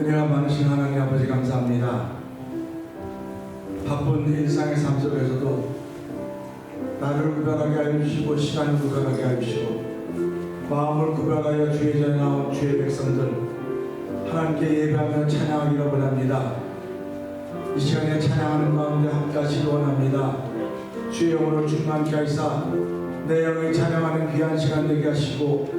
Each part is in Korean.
은혜가 많으신 하나님 아버지 감사합니다. 바쁜 일상의 삶 속에서도 나를 구별하게 하여 주시고 시간을 구별하게 하여 주시고 마음을 구별하여 주의 전에 나온 주의 백성들 하나님께 예배하며 찬양하기를 원합니다. 이 시간에 찬양하는 가운데 함께하시기 원합니다. 주의 영혼을 충만케 하시사 내 영이 찬양하는 귀한 시간 되게 하시고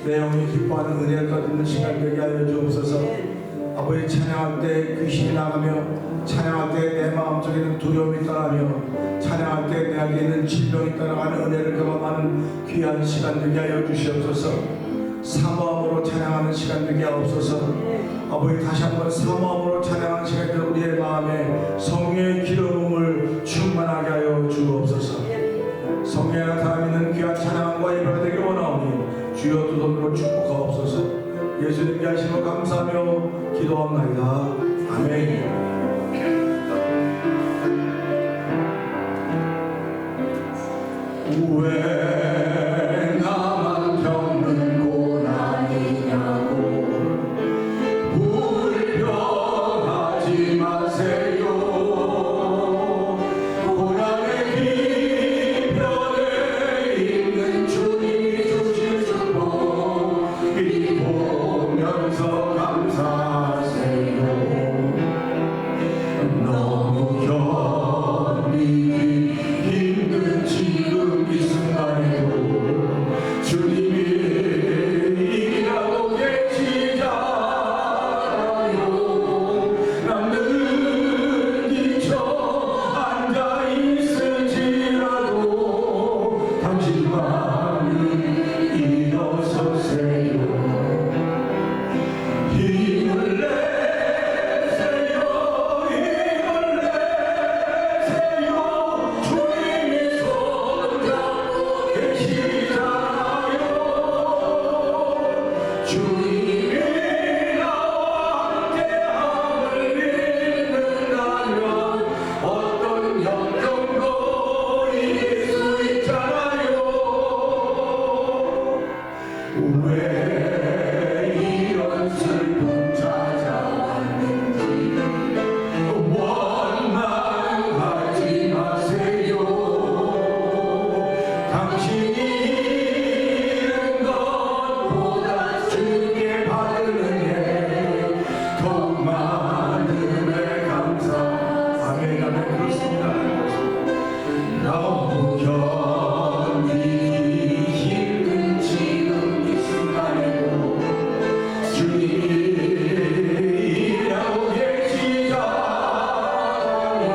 내 영이 기뻐하는 은혜를 거두는 시간 되게 하여 주옵소서. 아버지 찬양할 때 귀신이 나가며 찬양할 때 내 마음속에는 두려움이 떠나며 찬양할 때 내 안에 있는 질병이 떠나가는 은혜를 경험하는 귀한 시간 되게 하여 주시옵소서. 사모함으로 찬양하는 시간 되게 하옵소서. 아버지 다시 한번 사모함으로 찬양하는 시간 되게 우리의 마음에 성령의 기름을 충만하게 하여 주옵소서. 성령의 나타남 있는 귀한 찬양과 예배가 되길 원하오니 주여 두 손으로 축복하옵소서. 예수님께 하시는 거 감사하며 기도합니다. 아멘. 왜 나만 겪는 고난이냐고 불평하지 마세요. 고난의 뒤편에 있는 주님이 주실 축복 이 보면서 감사하세요. 너무 견디기 힘든 지금 이 순간에도 주님이 일하고 계시잖아요. 남들은 지쳐 앉아있을지라도 당신만은 일어서세요. 힘을 내세요. 힘을 내세요. 주님이 손잡고 계시잖아요. 주님이 나와 함께함을 믿는다면 어떤 역경도 이길 수 있잖아요. 왜 이런 슬픔 찾아왔는지 원망하지 마세요. 당신이 잃은 것보다 주께 받은 은혜 더욱 많음에 감사. 아멘. 아멘. 그렇습니다. 너무 견디기 힘든 지금 이 순간에도 주님이 일하고 계시잖아요.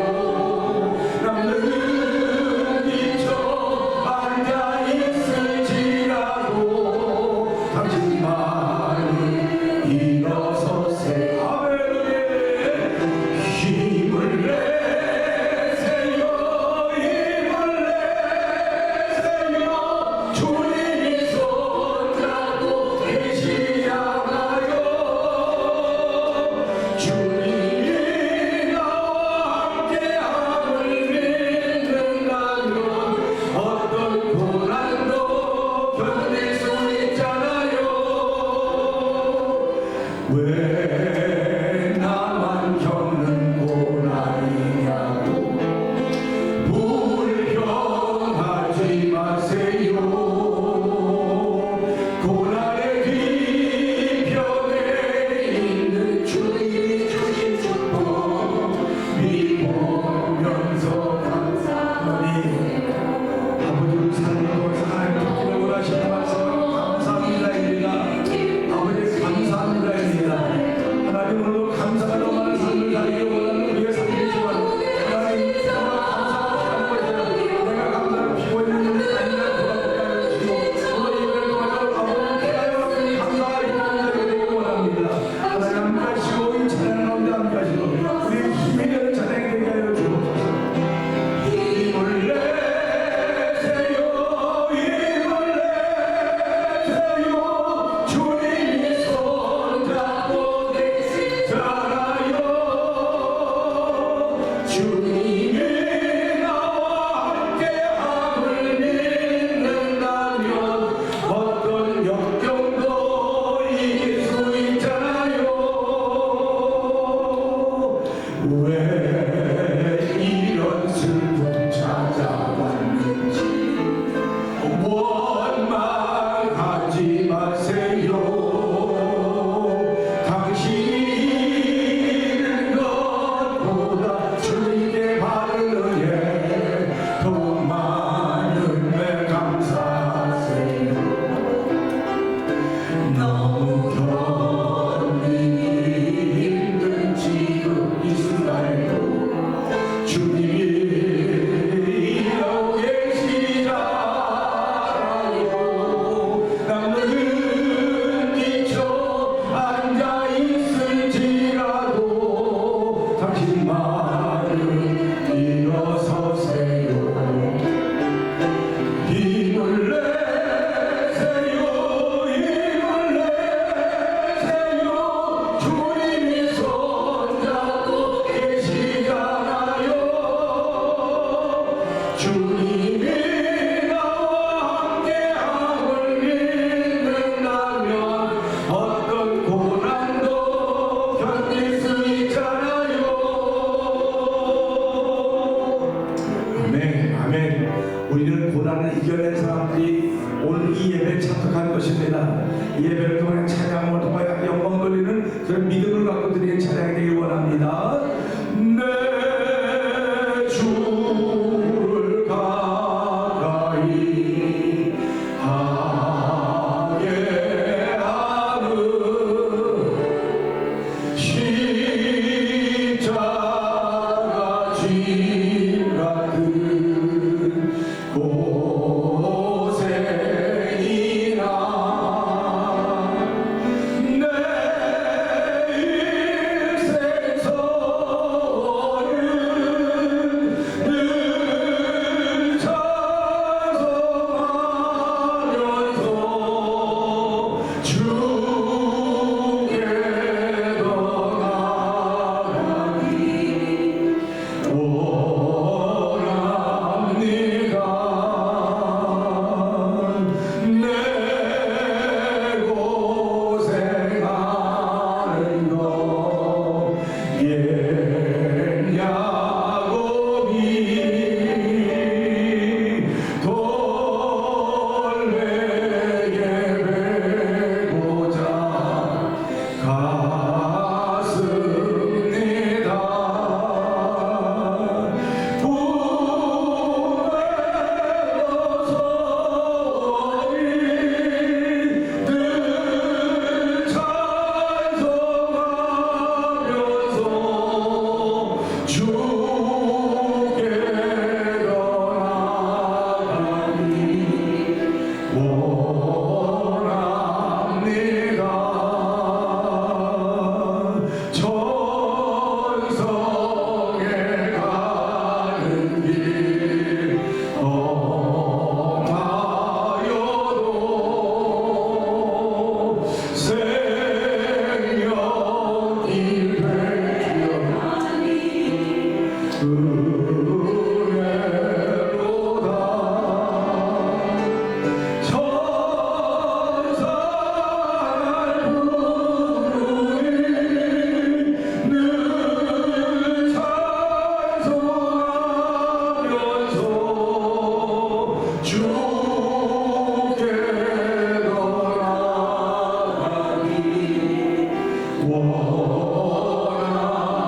남들은 지쳐 앉아있을지라도 당신만은 일어서세요. 아멘. 힘을 내세요. 힘을 내세요. 주님이 손잡고 계시잖아요. 주님이 나와 함께함을 믿는다면 어떤 고난도 견딜 수 있잖아요. 왜 나만 겪는 고난이냐고 불평하지 마세요. 고난의 뒤편에 있는 주님이 주신 축복 믿으면서 감사하니 아버지 삶을 통해서 하나님 기도를 원하시는 말씀 감사합니다입니다. 아버지 감사합니다입니다. 하나님 오늘도 감사가 너무 많은 삶을 살기 원하는 우리의 삶이지만 하나님 정말 감사하고 내가 감사를 피고 있는 우리 아니라 돌아보게 하여 주시고 오늘 예배를 통해서 아버지 피하여 감사하는 자가 되기 원합니다. 하나님 함께하시고 이 찬양 가운데 함께하시고 우리의 힘이 되는 찬양이 되게 하여 주옵소서. 힘을 내세요. 힘을 내세요. 주님이 손잡고 계시잖아요. 주님이 나와 함께함을 믿는다면 어떤 역경도 이길 수 있잖아요. 왜 이런 슬픔 찾아왔는지 원망하지 마세요. 당신은 것보다 주님께 받은 은혜 더 많은 은혜 감사하세요. 너무 견디기 힘든 지금 이 순간에도 주님이 일하고 계시잖아요. 나는 지쳐 앉아있을지라도 당신만은 일어서세요. 힘을 내세요. 힘을 내세요. 주님이 손잡고 계시잖아요. 주님이 나와 함께함을 믿는다면 어떤 고난도 견딜 수 있잖아요. 아멘, 아멘. 우리는 고난을 이겨낸 사람들이 오늘 이 예배에 참석한 것입니다. 이 예배를 통해 찬양을 통하여 영광 돌리는 그런 믿음을 갖고 드리는 찬양이 되길 원합니다. 내 주를 가까이 하게 하는 십자가 진 같은 고생이나 내 일생 서는 늘 찬송하면서 주께 더 나아가기 원합니다. 내 고생하는 것 옛 야곱이 돌에게 베고자 갔습니다. 늘 찬송하면서 주께 더 나아가기 원합니다. 천성에 가는 길 험하여도 생명이 되려 은혜로다. 천사를 부르니 늘 찬송하면서 주께 더 나아가기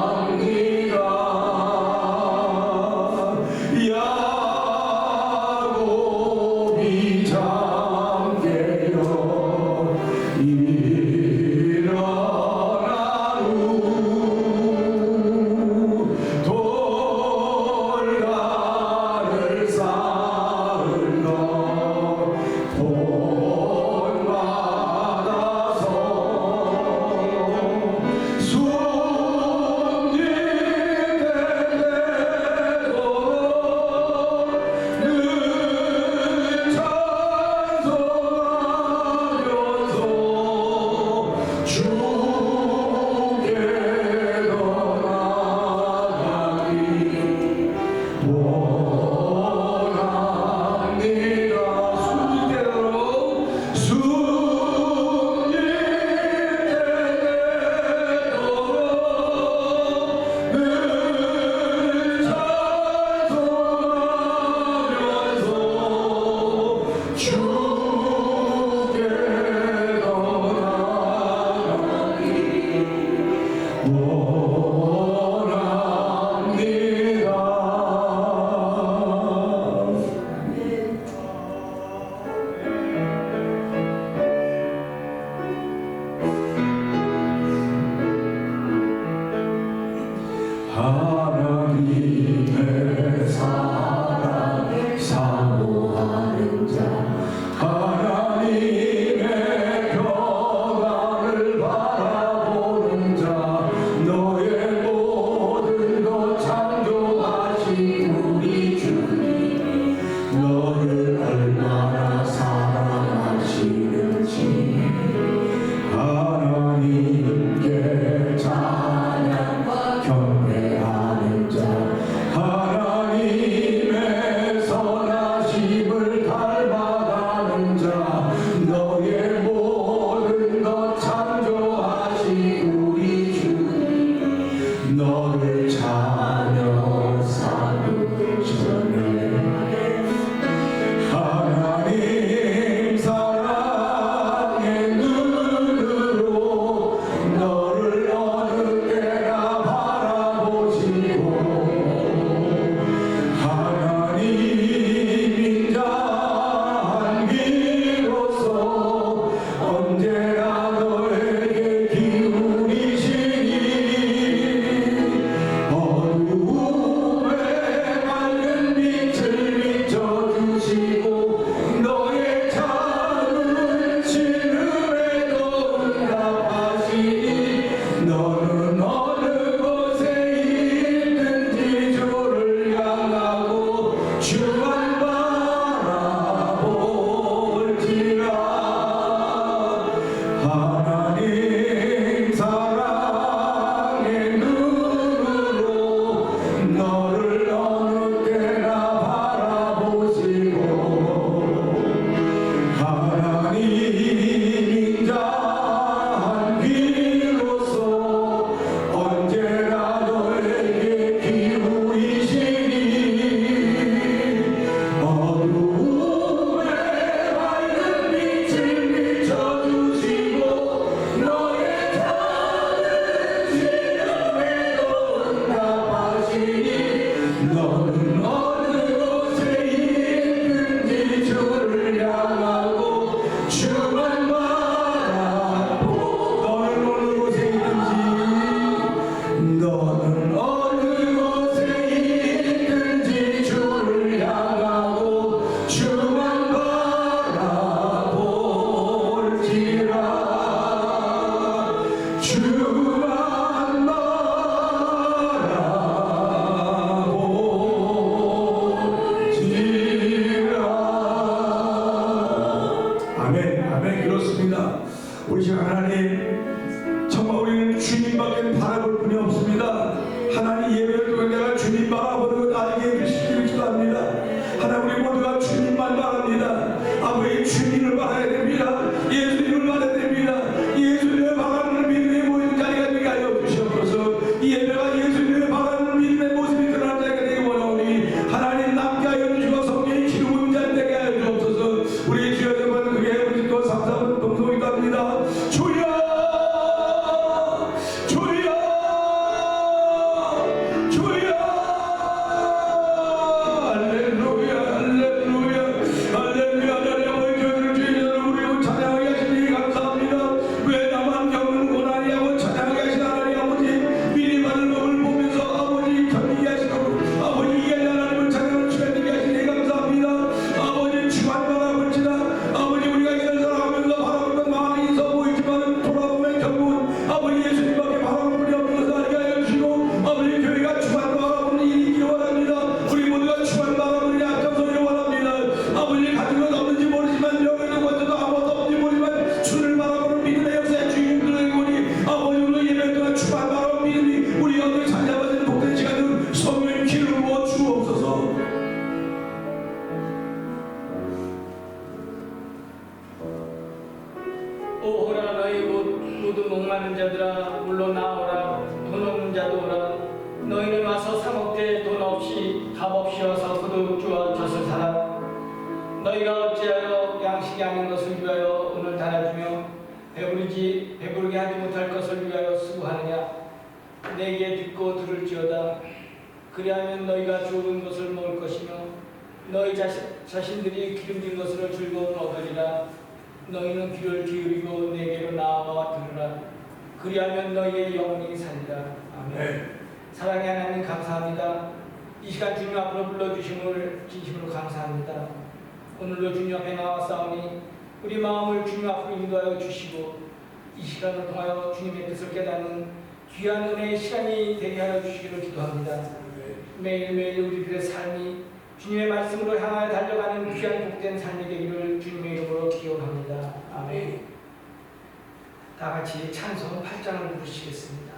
원합니다. 하나님의 사랑 사모하는 자 하나님의 평안을 바라보는 자 너의 모든 것 창조하신 우리 주님 너를 얼마나 사랑하시는지 하나님께 찬양과 경배하는 자 하나님의 선하심을 닮아가는 자 너의 모든 것 창조하신 우리 주님 너를 찬양 삼으셨네 하나님 사랑의 눈으로 너를 어느 때나 바라보시고 하나님 인자한 귀로서 언제나 너에게 기울이시니 어두움에 맑은 빛을 비춰주시고 너의 작은 신음에도 응답하시니 너는 어느 곳에 있든지 주를 향하고 주만 바라볼지라 하나님 사랑의 눈으로 너를 어느 때나 바라보시고 하나님 인자한 귀로서 언제나 너에게 기울이시니 어두움에 맑은 빛을 비춰주시고 너의 작은 신음에도 응답하시니 너는 어느 곳에 있든지 주를 향하고 주만 바라보 너는 어느 곳에 있든지 너는 어느 곳에 있든지 주를 향하고 주만 바라볼지라 주만 바라볼지라 아멘 아멘 그렇습니다. 우리 주 하나님 정말 우리는 주님밖에 바라볼 분이 없습니다. 하나님 예배를 통해 내가 주님 바라보는 것 알게 해주시기를 기도합니다. 하나님 우리 모두가 주님만 바랍니다. 아버지 주님을 바라야 됩니다. 예수님을 바라야 됩니다. 예수님을 바라는 믿음의 모든 자리가 되게 하여 주시옵소서. 이 예배가 예수님을 바라는 믿음의 모습이 드러난 자리가 되기 원하오니 하나님 남게 하여 주시고 성령의 기름 자리 되게 하여 주옵소서. 우리 주여 여러분 그게 우리 또 3,4분 동성이 갑니다. 주여 주여 주여 할렐루야 할렐루야 할렐루야 하나님 아버지 저희들 주여 우리 찬양하게 하시니 감사합니다. 왜 나만 겪는 고난이 하고 찬양하게 하신 하나님 아버지 미리 받을 법을 보면서 아버지 견디게 하시고 아버지 이게 하나님을 찬양을 주여드리게 하시니 감사합니다. 아버지 주만 바라볼지나 아버지 우리가 이런 살아가면서 바라보는 마음이 있어 보이지만 돌아보면 결국은 아버지 예수님밖에 바라볼 분이 없는 것을 알게 하여 주시고 아버지 교회가 주만 바라보는 일이 있기를 원합니다. 우리 모두가 주만 바라보는 일이 앞장서기를 원합니다. 아버지 가진 것 없는지 모르지만 여기도 먼저도 아무것도 없는지 모르지만 주를 바라보는 믿음의 역사에 주인들에게 오니 아버지 오늘 예배 동안 주만 바라보는 믿음이 우리 여기 찾아가는 복된 시간을 성령 기름 부어 주옵소서. 오호라 너희 모두 목마른 자들아 물로 나오라. 돈 없는 자도 오라. 너희는 와서 사 먹되 돈 없이 값 없이 와서 포도주 주어 젖을 사라. 너희가 어찌하여 양식이 아닌 것을 위하여 오늘 달아주며 배부르게 하지 못할 것을 위하여 수고하느냐. 내게 듣고 들을지어다. 그리하면 너희가 좋은 것을 먹을 것이며 너희 자신들이 기름진 것으로 즐거움을 얻으리라. 너희는 귀를 기울이고 내게로 나아와 들으라. 그리하면 너희의 영혼이 살리라. 아멘. 사랑의 하나님 감사합니다. 이 시간 주님 앞으로 불러주심을 진심으로 감사합니다. 오늘도 주님 앞에 나왔사오니 우리 마음을 주님 앞으로 인도하여 주시고 이 시간을 통하여 주님의 뜻을 깨닫는 귀한 은혜의 시간이 되게 하여 주시기를 기도합니다. 매일매일 우리들의 삶이 주님의 말씀으로 향하여 달려가는 귀한 복된 삶이 되기를 주님의 이름으로 기원합니다. 아멘. 다 같이 찬송 8장을 부르시겠습니다.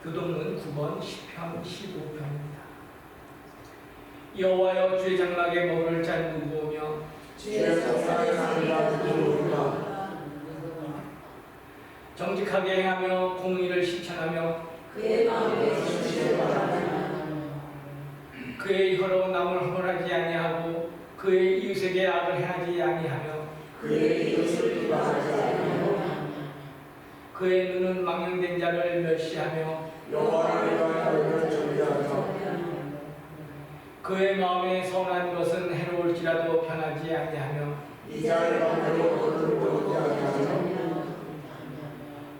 교동문 9번 10편 15편입니다. 여호와여 주의 장막에 머리를 잘 누구오며 주의 성상에 상이라 누구오며 정직하게 행하며 공의를 실천하며 그의 마음에 진실을 바라며 그의 혀로 남을 허물하지 아니하고 그의 이웃에게 악을 행하지 아니하며 그의 이웃을 비방하지 아니하며 그의 눈은 망령된 자를 멸시하며 여호와를 위하여 준비하며 그의 마음에 선한 것은 해로울지라도 변하지 아니하며 이자를 만들고 돈을 모으지 아니하며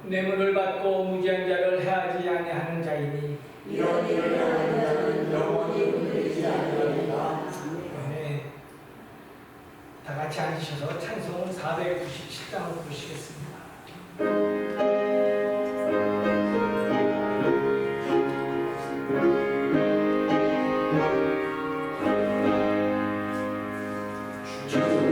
뇌물을 받고 무지한 자를 해하지 아니하는 자이니 이런 일을 하는 자는 영원히 흔들리지 아니하리라. 네. 다 같이 앉으셔서 찬송 497장을 부르시겠습니다. 주의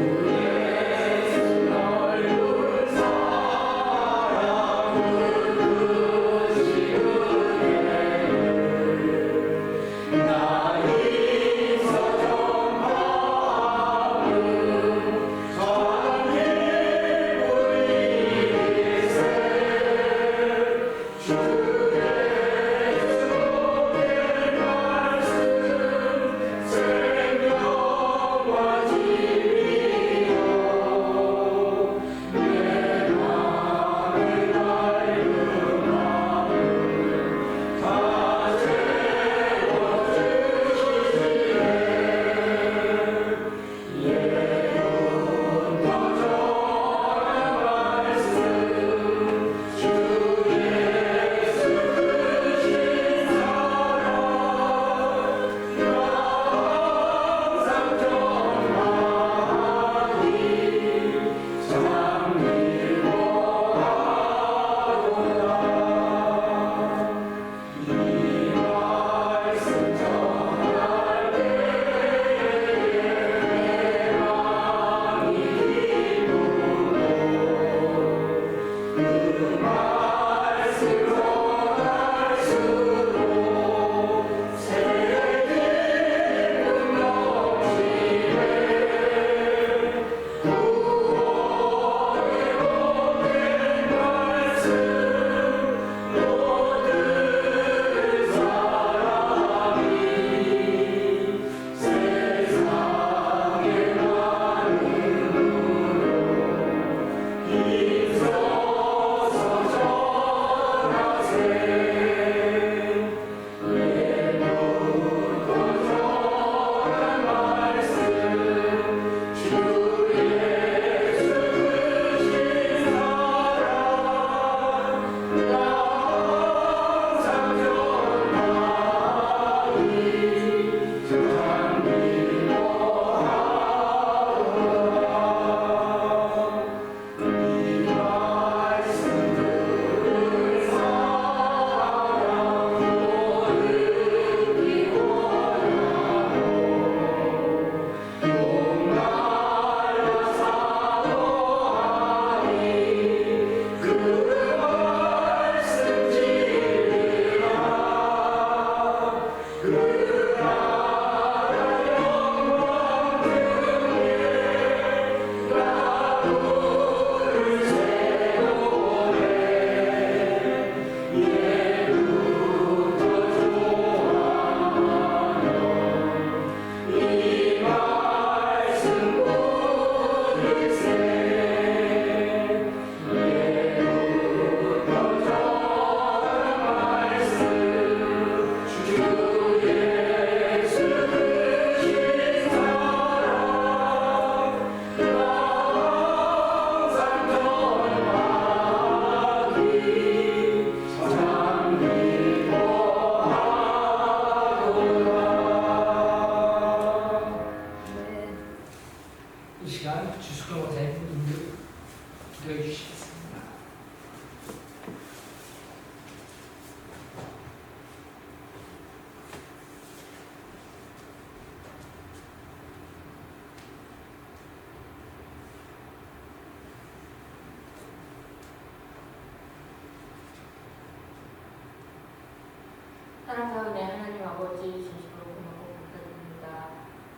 사랑과 은혜 하나님 아버지 진심으로 고맙고 감사드립니다.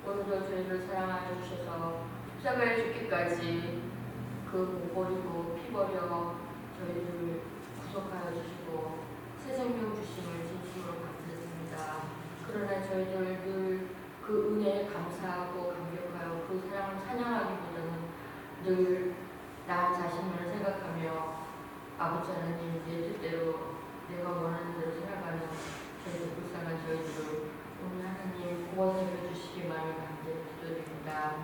오늘도 저희를 사랑하여 주셔서 십자가에 죽기까지 그 못 버리고 피 버려 저희를 구속하여 주시고 새 생명 주심을 진심으로 감사드립니다. 그러나 저희들 늘 그 은혜에 감사하고 감격하여 그 사랑을 찬양하기보다는 늘 나 자신을 생각하며 아버지 하나님 내 뜻대로 내가 원하는 대로 살아가는 저희들 불쌍한 저희들을 오늘 하나님 구원해 주시기만을 간절히 기도드립니다.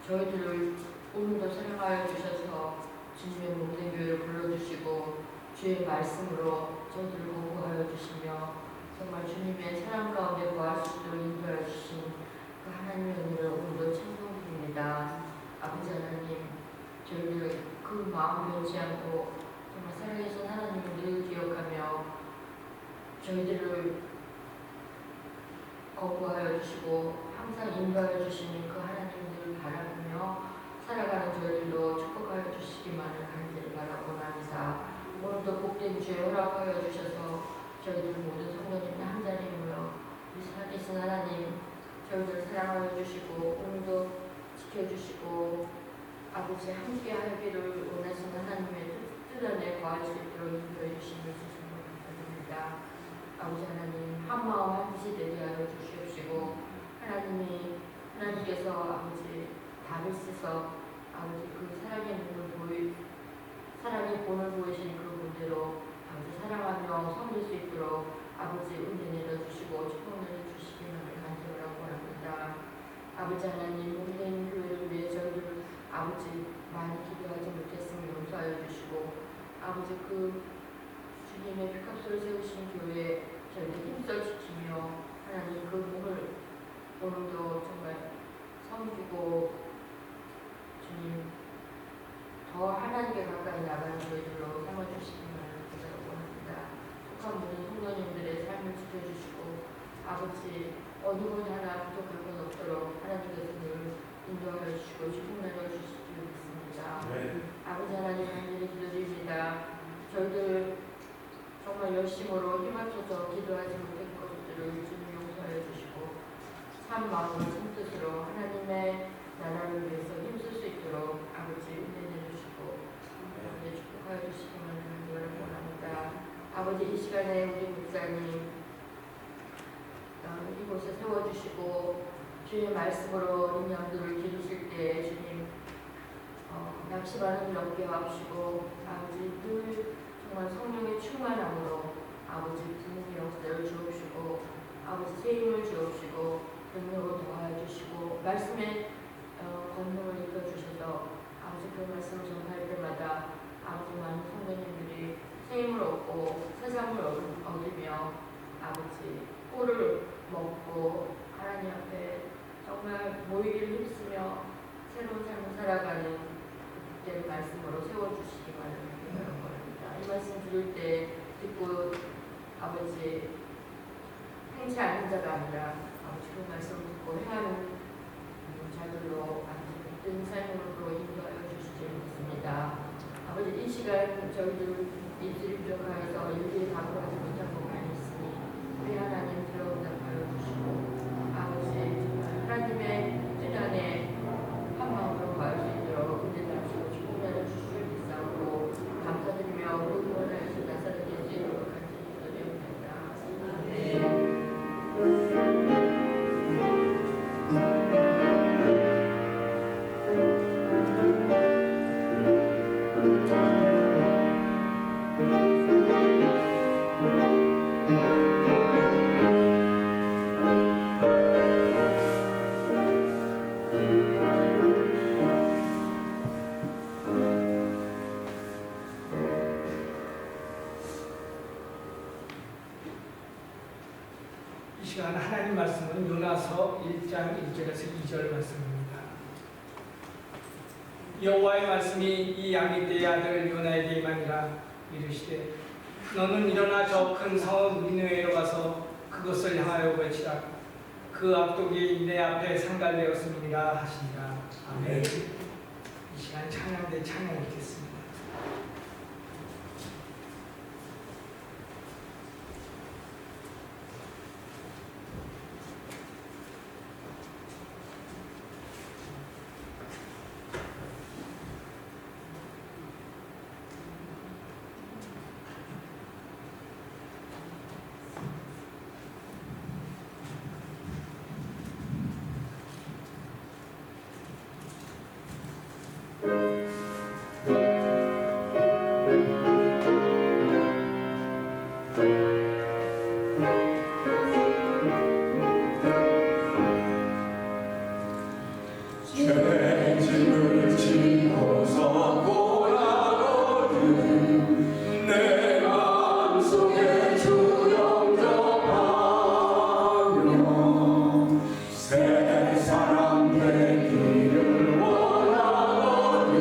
저희들을 오늘도 사랑하여 주셔서 주님의 몸된 교회를 불러주시고 주의 말씀으로 저희들을 공부하여 주시며 정말 주님의 사랑 가운데 거할 수 있도록 인도하여 주신 그 하나님의 은혜를 오늘도 찬송드립니다. 아버지 하나님, 저희들 그 마음 변치 않고 정말 살아계신 하나님을 늘 기억하며 저희들을 거부하여 주시고 항상 인도하여 주시는 그 하나님을 바라보며 살아가는 저희들도 축복하여 주시기만을 간절히 바라고나이다. 오늘도 복된 주에 허락하여 주셔서 저희들 모든 성도님들 한자리에 모여 우리 살아계신 하나님 저희들 사랑하여 주시고 오늘도 지켜주시고 아버지 함께 하기를 원하시는 하나님의 뜻 안에 거할 수 있도록 인도해 주시는 주심을 감사드립니다. 아버지 하나님 한마음 한뜻이 되게 하여 주시옵시고 하나님께서 아버지 답을 쓰서 아버지 그 사랑의 본을 보이시는 그 본대로 아버지 사랑하며 섬길 수 있도록 아버지 은혜 내려주시고 축복 내려주시기만을 간절하고 합니다. 아버지 하나님 몸된 교회를 위해 저희들 아버지 많이 기도하지 못했음을 용서하여 주시고 아버지 그 주님의 피값으로 세우신 교회 저희들 힘써 지키며 하나님 그 몸을 오늘도 정말 섬기고 주님 더 하나님께 가까이 나가는 저희들로 삼아주시기만을 기도하고 합니다. 속한 모든 성도님들의 삶을 지켜주시고 아버지 어느 것 하나 부족할 것 없도록 하나님께서 늘 인도하여 주시고 축복 내려주시기 바랍니다. 아버지 하나님 간절히 기도드립니다. 저희들 정말 열심으로 힘합쳐서 기도하지 못한 것들을 주님 용서하여 주시고 참 마음으로 참 뜻으로 하나님의 나라를 위해서 힘쓸 수 있도록 아버지 은혜 내주시고 축복하여 주시기만 간절히 원합니다. 아버지 이 시간에 우리 목사님 이곳에 세워주시고 주의 말씀으로 어린 양들을 기르실 때 주님 낙심하는 일 없게 하옵시고 아버지 늘 정말 성령의 충만함으로 아버지 부흥의 역사를 주옵시고 아버지 새 힘을 주옵시고 능력을 더하여 주시고 말씀에 권능을 입혀주셔서 아버지 그 말씀을 전할 때마다 아버지 많은 성도님들이 새 힘을 얻고 세상을 얻으며 아버지 꿀을 먹고 하나님 앞에 정말 모이기를 힘쓰며 새로운 삶을 살아가는 그때의 말씀으로 세워주시기만을 바랍니다. 이 말씀 들을 때 듣고 아버지 행치 않는 자가 아니라 아버지 그 말씀을 듣고 행하는 자들로 아버지 모든 삶으로 인도하여 주시지 않습니다. 아버지 이 시간 저희들 입술이 부족하여서 일일이 답을하지 못한 것 많이 있으니 우리 하나님 들어오답하여 주시고 아버지 하나님의 뜻 안에 한 마음으로 갈 수 있도록 은혜 주시고 축복 내려주시길 비싸고 감사드리며 모든 원하여서 나사렛 예수 이름으로 간절히 기도드립니다. 아멘. 이 시간 하나님 말씀은 요나서 1장 1절에서 2절 말씀입니다. 여호와의 말씀이 이 양리떼의 아들 요나에게 임하니라. 이르시되 너는 일어나 저 큰 성읍 니느웨로 가서 그것을 향하여 외치라. 그 악독이 내 앞에 상달되었음이니라 하시니라. 아멘. 이 시간 찬양대 찬양하겠습니다. 죄짐을 지고서 고라거든 내 맘속에 주 영접하며 새 사람 되기를 원하거든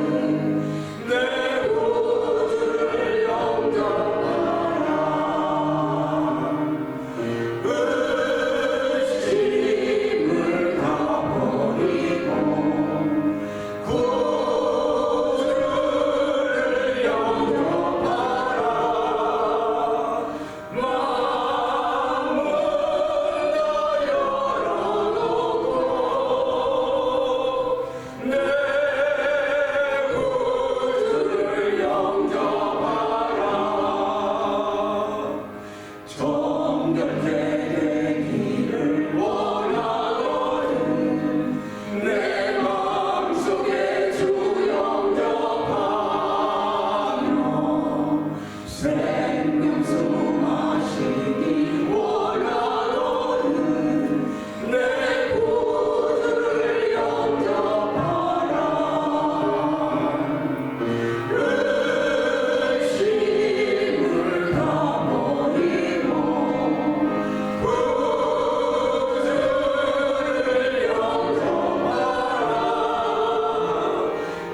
내 구주를 영접하라 의심을 다 버리고 구주를 영접하라 마음은 다 열어놓고 내 구주를 영접하라 정결케 되기를 원하거든 내 맘속에 주 영접하며 생명수 마시기 원하거든 내 구주를 영접하라 의심을 다 버리고 구주를 영접하라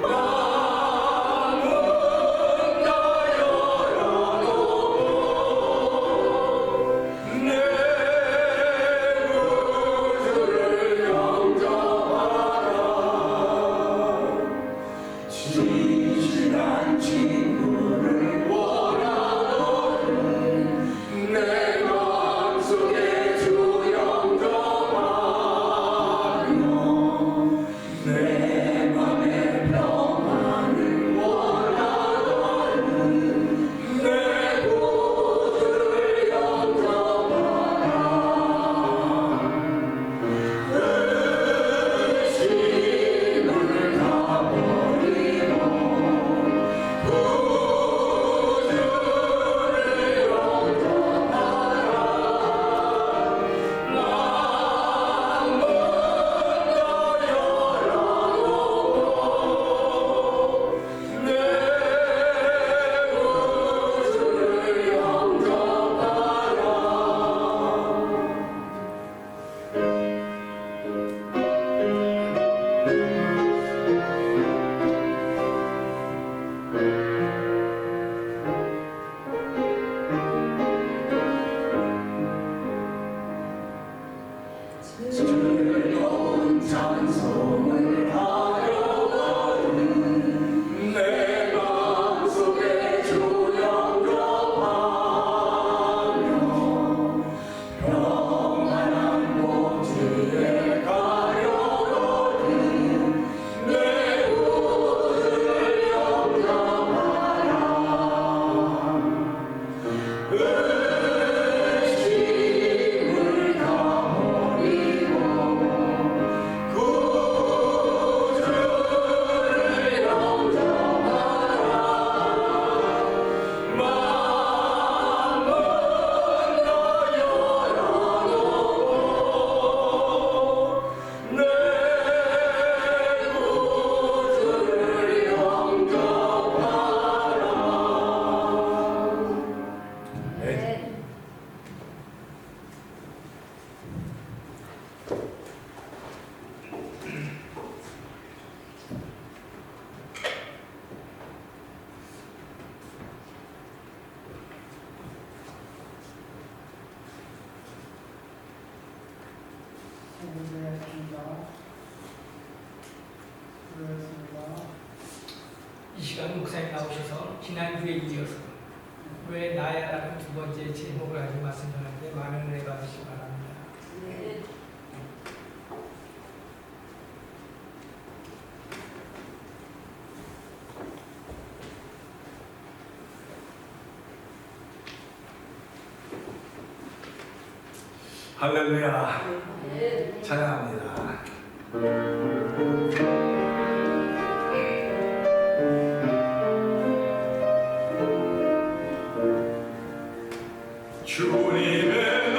마음은 다 열어놓고 내 구주를 영접하라 진실한 친구를 원하거든 내 맘속에 주 영접하며 내 맘의 평안을 원하거든 내 구주를 영접하라 의심을 다 버리고 구주를 영접하라 마음은 다 열어놓고 내 구주를 영접하라 즐거운 찬송을 하려거든 내 맘속에 주 영접하며 평안한 곳에 가려거든 내 구주를 영접하라 의심을 다 버리고 구주를 영접하라 마음은 다 열어놓고 내 구주를 영접하라 이 시간 목사님 나오셔서 지난주에 이어서 왜 나야라는 두 번째 제목을 가지고 말씀 전하는데 많은 은혜 받으시기 바랍니다. 할렐루야. 찬양합니다. 주님의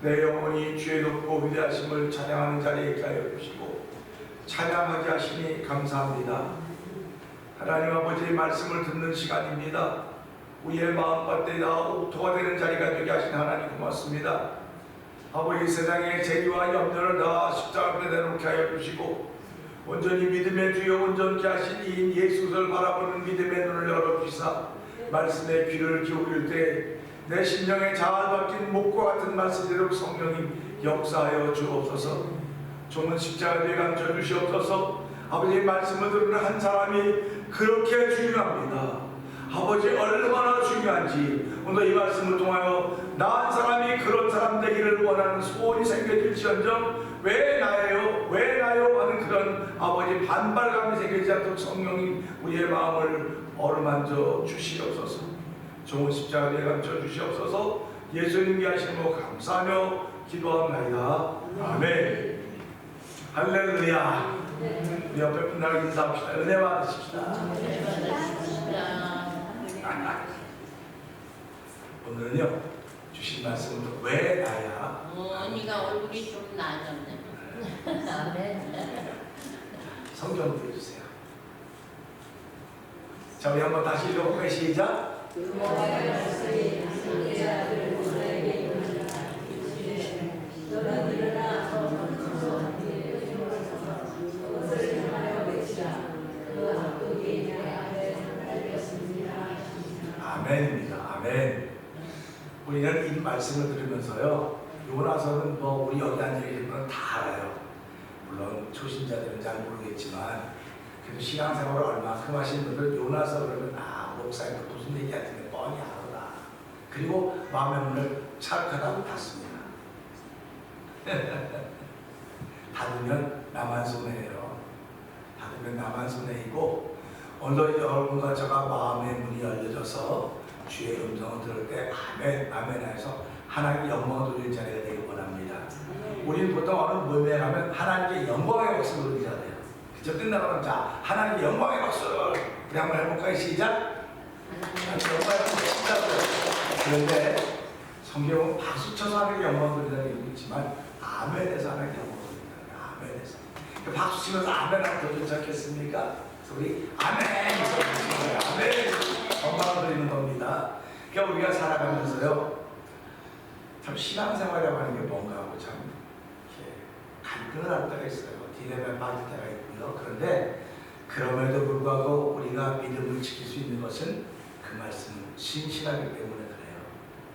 내 영혼이 주의 높고 위대하심을 찬양하는 자리에 있게 하여 주시고 찬양하게 하시니 감사합니다. 하나님 아버지의 말씀을 듣는 시간입니다. 우리의 마음밭에다 옥토가 되는 자리가 되게 하신 하나님 고맙습니다. 아버지 세상의 죄와 염려를 다 십자가 앞에 내놓게 하여 주시고 온전히 믿음의 주여 온전케 하신 이 예수를 바라보는 믿음의 눈을 열어주시사 말씀의 귀를 기울일 때 내 심령에 잘 박힌 목과 같은 말씀대로 성령님 역사하여 주옵소서. 종은 십자가에 감춰 주시옵소서. 아버지의 말씀을 듣는 한 사람이 그렇게 중요합니다. 아버지 얼마나 중요한지 오늘 이 말씀을 통하여 나 한 사람이 그런 사람 되기를 원하는 소원이 생겨질지언정 왜 나예요? 왜 나요? 하는 그런 아버지 반발감이 생기지 않도록 성령님 우리의 마음을 어루만져 주시옵소서. 좋은 십자가에 감춰 주시옵소서. 예수님께 하시는 거 감사하며 기도합니다. 아멘. 할렐루야. 우리 옆에 분들 인사합시다. 은혜 받으십시다. 오늘은요 주신 말씀은 왜 나야? 언니가 얼굴이 좀 나아졌네. 성경 보여주세요. 자 우리 한번 다시 읽어볼까요? 시작. 아멘입니다. 아멘. 우리는 이 말씀을 들으면서요 요나서는 뭐 우리 여기 앉아계신 분은 다 알아요. 물론 초신자들은 잘 모르겠지만 그래도 신앙생활을 얼마큼 하신 분들 요나서 그러면 목사님 무슨 얘기하시는 뻔히 알아. 그리고 마음의 문을 착하다고 닫습니다. 닫으면 나만 손해예요. 닫으면 나만 손해이고 오늘 여러분과 제가 마음의 문이 열려져서 주의 음성을 들을 때 아멘 아멘 해서 하나님께 영광을 돌릴 자리가 되길 원합니다. 우리는 보통 어느 모임에 가면 하나님께 영광의 박수를 돌리잖아요. 그저 끝나가면 자 하나님께 영광의 박수 우리 한번 해볼까요? 시작. 하나님께 영광의 박수 시작. 그런데 성경은 박수 쳐서 하나님께 영광을 돌리는 게 있지만 아멘에서 하나님께 영광을 돌린다. 아멘에서 박수 치면서 아멘 하면 더 좋지 않겠습니까? 우리 아멘 아멘 영광을 드리는 겁니다. 그러니까 우리가 살아가면서요 참 신앙생활이라고 하는 게 뭔가 하고 참 이렇게 갈등을 할 때가 있어요. 디레마에 빠질 때가 있고요. 그런데 그럼에도 불구하고 우리가 믿음을 지킬 수 있는 것은 그 말씀은 신실하기 때문에 그래요.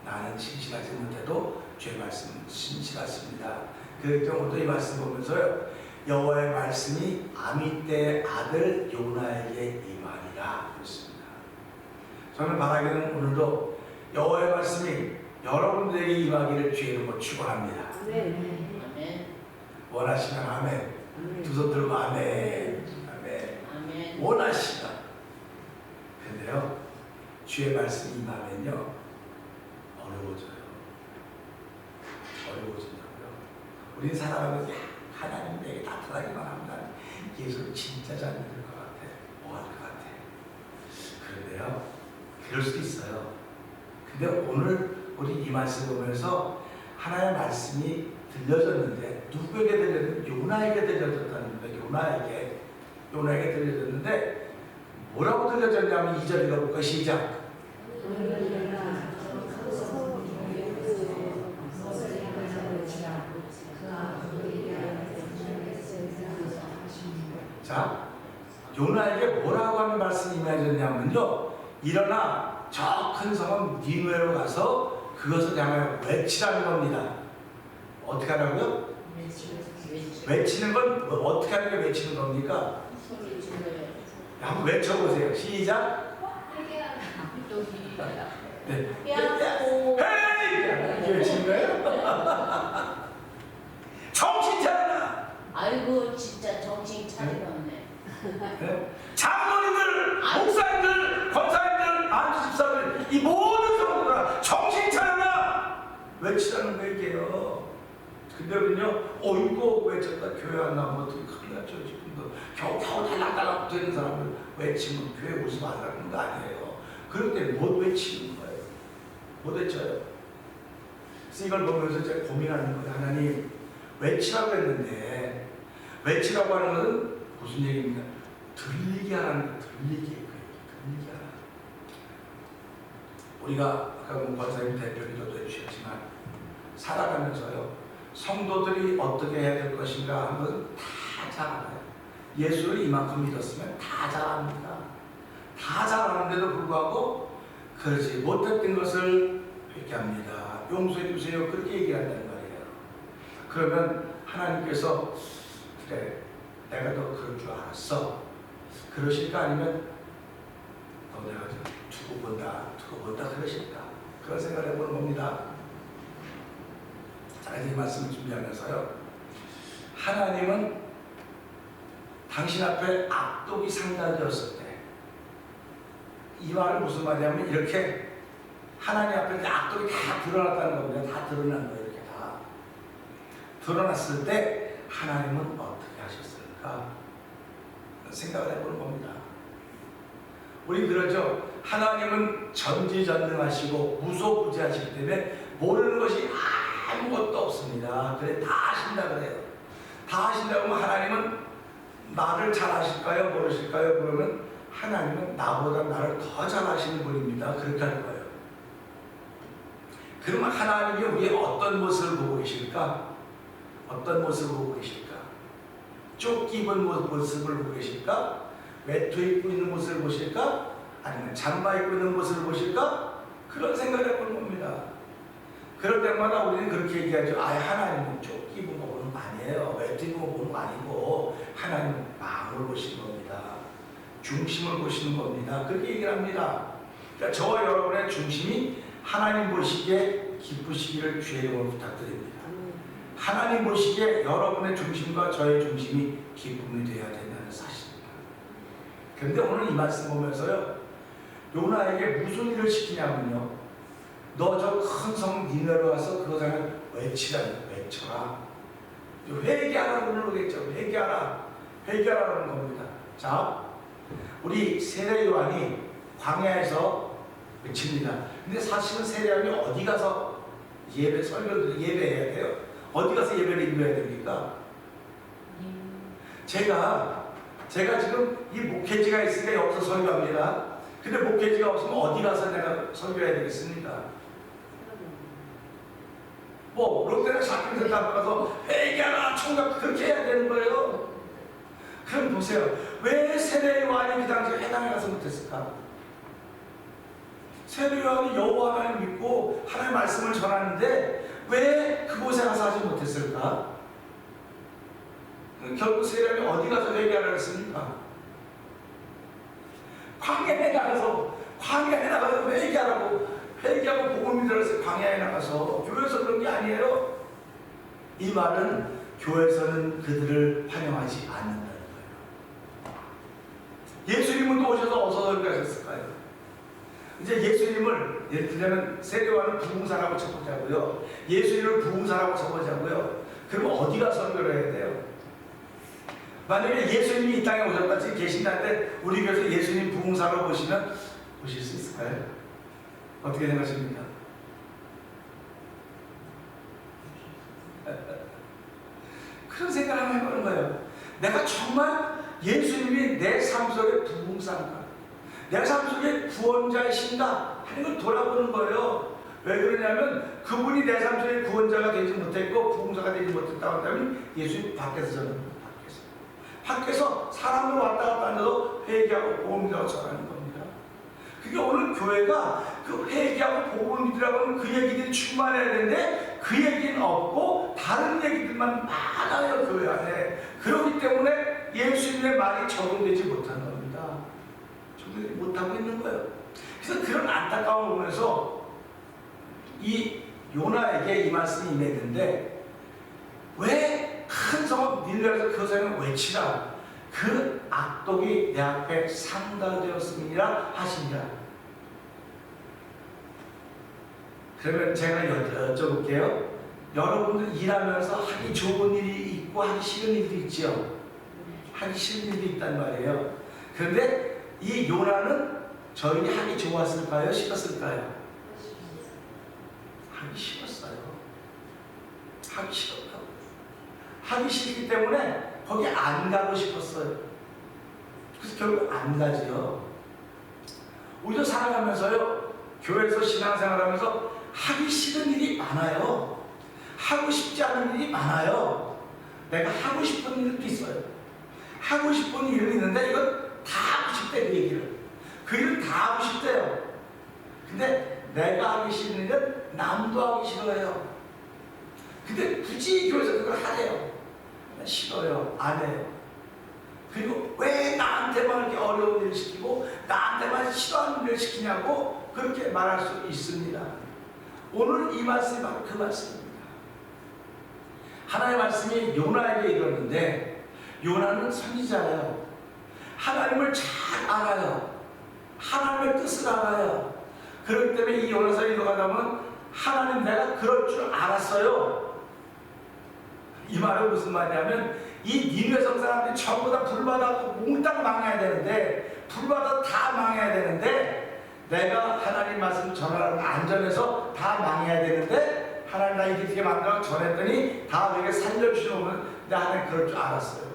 나는 신실하지 못해도 주의 말씀은 신실하십니다. 그렇기 때문에 오늘도 이 말씀 보면서요 여호와의 말씀이 아미떼의 아들 요나에게 임하니라 그렇습니다. 저는 바라기는 오늘도 여호와의 말씀이 여러분들에게 임하기를 주의 이름으로 축원합니다. 아멘. 원하시면 아멘. 두 손 들고 아멘. 아멘. 아멘. 원하시면. 그런데요 주의 말씀이 임하면요 어려워져요. 어려워진다고요. 우리는 살아가면서 하나님 내게 나타나기만 하면 예수를 진짜 잘 믿을 것 같아. 뭐 할 것 같아. 그런데요 그럴 수도 있어요. 근데 오늘 우리 이 말씀 보면서 하나님의 말씀이 들려졌는데 누구에게 들려졌는데 요나에게 들려졌다는 거예요. 요나에게 들려졌는데 뭐라고 들려졌냐면 2절 읽어볼까? 시작. 자, 요나에게 뭐라고 하는 말씀이 임해졌냐면요 일어나 저 큰 성은 니느웨로 가서 그것을 향하여 외치라는 겁니다. 어떻게 하라고요? 외치는 건 어떻게 하는 게 외치는 겁니까? 한번 외쳐보세요. 시작. 네. 헤이! 이게 외치는 거예요? 정신 차려라! 아이고 진짜 정신 차리겠네. 네? 장로님들, 목사님들, 권사님들, 안수집사들 이 모든 성도들아 정신 차려라! 외치라는 거예요. 근데는요, 이거 외쳤다 교회 안 나오면 어떻게 큰일 났죠. 지금도 겨우 달랑달랑 붙어있는 사람을 외치면 교회 오지 말라는 거 아니에요. 그럴 때 못 외치는 거예요. 못 외쳐요. 그래서 이걸 보면서 제가 고민하는 거예요. 하나님, 외치라고 했는데 외치라고 하는 것은 무슨 얘기입니까? 들리게 하라는 거예요. 들리게 하라. 우리가 아까 권사님 대표기도도 해주셨지만 살아가면서요, 성도들이 어떻게 해야 될 것인가 하는 것은 다 잘 알아요. 예수를 이만큼 믿었으면 다 잘 압니다. 다 잘 아는데도 불구하고 그러지 못했던 것을 회개합니다. 용서해 주세요. 그렇게 얘기한다는 말이에요. 그러면 하나님께서 그래, 내가 너 그럴 줄 알았어. 그러실까? 아니면 너 내가 두고 본다 그러실까? 그런 생각을 해보는 겁니다. 자, 이 말씀을 준비하면서요, 하나님은 당신 앞에 악독이 상달되었을 때, 이 말은 무슨 말이냐면 이렇게 하나님 앞에 악독이 다 드러났다는 겁니다. 다 드러난 거예요. 이렇게 다 드러났을 때 하나님은 어떻게 하셨을까 생각을 해보는 겁니다. 우리 그러죠. 하나님은 전지전능하시고 무소부지하시기 때문에 모르는 것이 아무것도 없습니다. 그래, 다 아신다 그래요. 다 아신다고 하면 하나님은 나를 잘 아실까요? 모르실까요? 그러면 하나님은 나보다 나를 더 잘 아시는 분입니다. 그렇게 할 거예요. 그러면 하나님이 우리의 어떤 모습을 보고 계실까? 어떤 모습을 보고 계실까? 쫓기 입은 모습을 보고 계실까? 외투 입고 있는 모습을 보실까? 아니면 잠바 입고 있는 모습을 보실까? 그런 생각을 해보는 겁니다. 그럴 때마다 우리는 그렇게 얘기하죠. 하나님은 쫓기 입은 거 보는 거 아니에요. 외투 입은 거 보는 거 아니고 하나님은 마음을 보시는 겁니다. 중심을 보시는 겁니다. 그렇게 얘기를 합니다. 그러니까 저와 여러분의 중심이 하나님 보시기에 기쁘시기를 주의 이름으로 부탁드립니다. 하나님 보시기에 여러분의 중심과 저의 중심이 기쁨이 되어야 된다는 사실입니다. 그런데 오늘 이 말씀 보면서요, 요나에게 무슨 일을 시키냐면요, 너 저 큰 성 니느웨로 와서 그것을 외쳐라. 회개하라고 그러겠죠. 회개하라는 겁니다. 자, 우리 세례 요한이 광야에서 외칩니다. 근데 사실은 세례 요한이 어디 가서 예배해야 돼요? 어디 가서 예배를 인도해야 됩니까? 제가 지금 이 목회지가 있으니까 여기서 설교합니다. 근데 목회지가 없으면 어디 가서 내가 설교해야 되겠습니까? 롯데나 샤핑센터 앞에 가서 회개하라 총각 그렇게 해야 되는 거예요. 그럼 보세요. 왜 세례 요한이 그 당시에 회당에 가서 못했을까? 세례 요한이 여호와 하나님 믿고 하나님의 말씀을 전하는데 왜 그곳에 가서 하지 못했을까? 결국 세례 요한이 어디 가서 회개하라고 했습니까? 광야에 나가서 회개하고 복음이 들어서 광야에 나가서, 교회에서 그런 게 아니에요. 이 말은 교회에서는 그들을 환영하지 않는다는 거예요. 예수님은 또 오셔서 어서 설교하셨을까요? 이제 예수님을, 예를 들자면 세례요한은 부흥사라고 쳐보자고요. 예수님을 부흥사라고 쳐보자고요. 그러면 어디가 설교를 해야 돼요? 만약에 예수님이 이 땅에 오셨다 지금 계신다는데 우리 교회에서 예수님 부흥사로 보시면 보실 수 있을까요? 어떻게 생각하십니까? 그런 생각을 한번 해보는 거예요. 내가 정말 예수님이 내 삶 속에 부흥사인가? 내 삶 속에 구원자이신가? 하는 걸 돌아보는 거예요. 왜 그러냐면 그분이 내 삶 속에 구원자가 되지 못했고 부흥사가 되지 못했다고 한다면 예수님 밖에서 저는 밖에서 사람으로 왔다 갔다 하면서 회개하고 복음이라고 전하는 겁니다. 그게 오늘 교회가 그 회개하고 복음이라고 하는 그 얘기들이 충만해야 되는데 그 얘기는 없고 다른 얘기들만 많아요, 교회 안에. 그렇기 때문에 예수님의 말이 적용되지 못하는 겁니다. 적용되지 못하고 있는 거예요. 그래서 그런 안타까움을 보면서 이 요나에게 이 말씀이 임했는데 왜 큰 성읍 니느웨에서 그 성을 외치라. 그 악독이 내 앞에 상달되었음이라 하시니라. 그러면 제가 여쭤볼게요. 여러분들 일하면서 하기 좋은 일이 있고 하기 싫은 일도 있죠. 하기 싫은 일도 있단 말이에요. 그런데 이 요나는 저희는 하기 좋았을까요? 싫었을까요? 하기 싫었어요. 하기 싫었다고. 하기 싫기 때문에 거기 안 가고 싶었어요. 그래서 결국 안 가지요. 우리도 살아가면서요, 교회에서 신앙생활하면서 하기 싫은 일이 많아요. 하고 싶지 않은 일이 많아요. 내가 하고 싶은 일도 있어요. 하고 싶은 일은 있는데 이건 다 하고 싶대, 그 얘기를. 그 일은 다 하고 싶대요. 근데 내가 하기 싫은 일은 남도 하기 싫어해요. 근데 굳이 교회에서 그걸 하래요. 싫어요. 안 해요. 그리고 왜 나한테만 이렇게 어려운 일을 시키고 나한테만 싫어하는 일을 시키냐고 그렇게 말할 수 있습니다. 오늘 이 말씀이 바로 그 말씀입니다. 하나님의 말씀이 요나에게 이르렀는데 요나는 선지자예요. 하나님을 잘 알아요. 하나님의 뜻을 알아요. 그렇기 때문에 이 요나서 읽어가다 보면 하나님 내가 그럴 줄 알았어요. 이 말은 무슨 말이냐면 이 니느웨 성 사람들이 전부 다 불바다고 몽땅 망해야 되는데 불바다 다 망해야 되는데 내가 하나님 말씀 전하라는 안전해서 다 망해야 되는데 하나님 나 이렇게 만들어 전했더니 다 내게 살려주시면 내 하나님 그럴 줄 알았어요.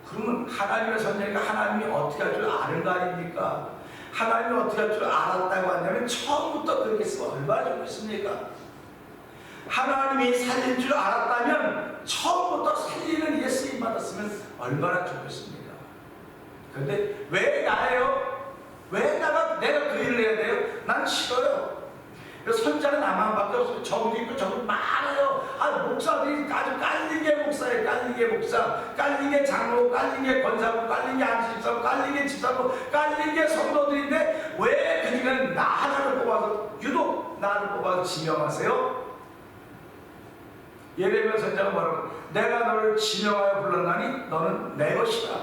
그러면 하나님의 선지자가 하나님이 어떻게 할 줄 아는 거 아닙니까? 하나님이 어떻게 할 줄 알았다고 한다면 처음부터 그렇게 쓰면 얼마나 좋겠습니까? 하나님이 살릴 줄 알았다면 처음부터 살리는 일에 쓰임 받았으면 얼마나 좋겠습니까? 그런데 왜 나예요? 왜 내가 그 일을 해야 돼요? 난 싫어요. 선자는 나만밖에 없어요. 저도 있고 저도 많아요. 목사들이 아주 깔리게 목사예요. 깔리게 목사, 깔리게 장로, 깔리게 권사부, 깔리게 안식사부, 깔리게 집사부, 깔리게 성도들인데 왜 그중에 나 하나를 뽑아서 유독 나를 뽑아서 지명하세요? 예레미야 선지자가 뭐라고? 내가 너를 지명하여 불렀나니 너는 내 것이다.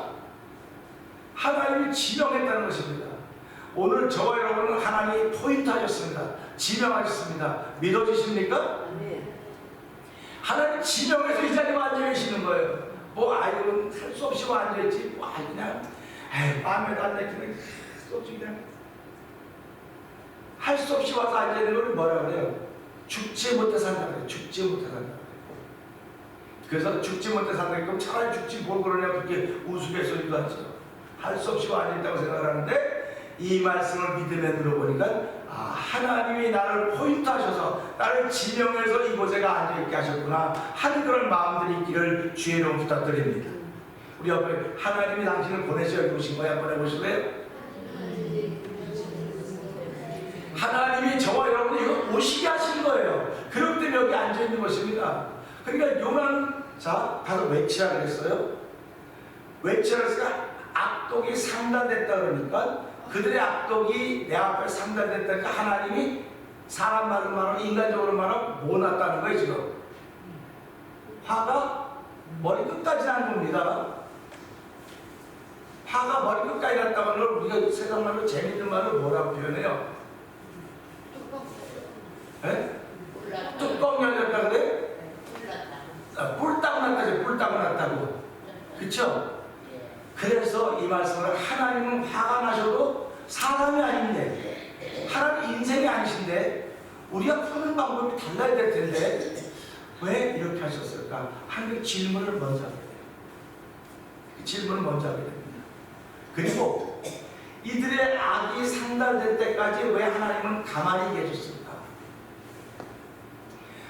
하나님이 지명했다는 것입니다. 오늘 저와 여러분은 하나님이 포인트 하셨습니다. 지명하셨습니다. 믿어지십니까? 하나님 지명해서 이 자리에 앉아 계시는 거예요. 아이고 할 수 없이 앉아있지. 그냥 마음에도 안 내키는 할 수 없이 그냥 할 수 없이 와서 앉아있는 걸 뭐라 그래요? 죽지 못해 산다 그래요. 죽지 못해 산다. 그래서 죽지 못해 산다. 그럼 차라리 죽지 뭘 그러냐 그렇게 우스갯소리도 하죠. 할 수 없이 앉아있다고 생각하는데 이 말씀을 믿음에 들어보니까 하나님이 나를 포인트 하셔서 나를 지명해서 이곳에 앉아있게 하셨구나 하는 그런 마음들이 있기를 주의 이름 부탁드립니다. 우리 옆에 하나님이 당신을 보내셔 이러신 거야. 한번 해보실래요? 하나님이 저와 여러분이 이거 오시게 하신 거예요. 그렇기 때문에 여기 앉아있는 것입니다. 그러니까 요나는 자 가서 외치라 그랬어요. 외치라 그랬으니까 악독이 상달됐다 그러니까 그들의 악독이 내 앞에 상달됐다니까 하나님이 사람 말은 말하고 인간적으로 말하면 못 났다는 거예요. 지금 화가 머리 끝까지 난 겁니다. 화가 머리 끝까지 났다고 하는 걸 우리가 세상 말로 재밌는 말로 뭐라고 표현해요? 뚜껑 열렸다 그래? 뿔따구 났다지. 뿔따구 났다고. 그쵸? 그래서 이 말씀을 하나님은 화가 나셔도 사람이 아닌데 하나님 인생이 아니신데 우리가 푸는 방법이 달라야 될 텐데 왜 이렇게 하셨을까 하는 질문을 먼저 하게 돼요. 그 질문을 먼저 하게 됩니다. 그리고 이들의 악이 상달될 때까지 왜 하나님은 가만히 계셨을까?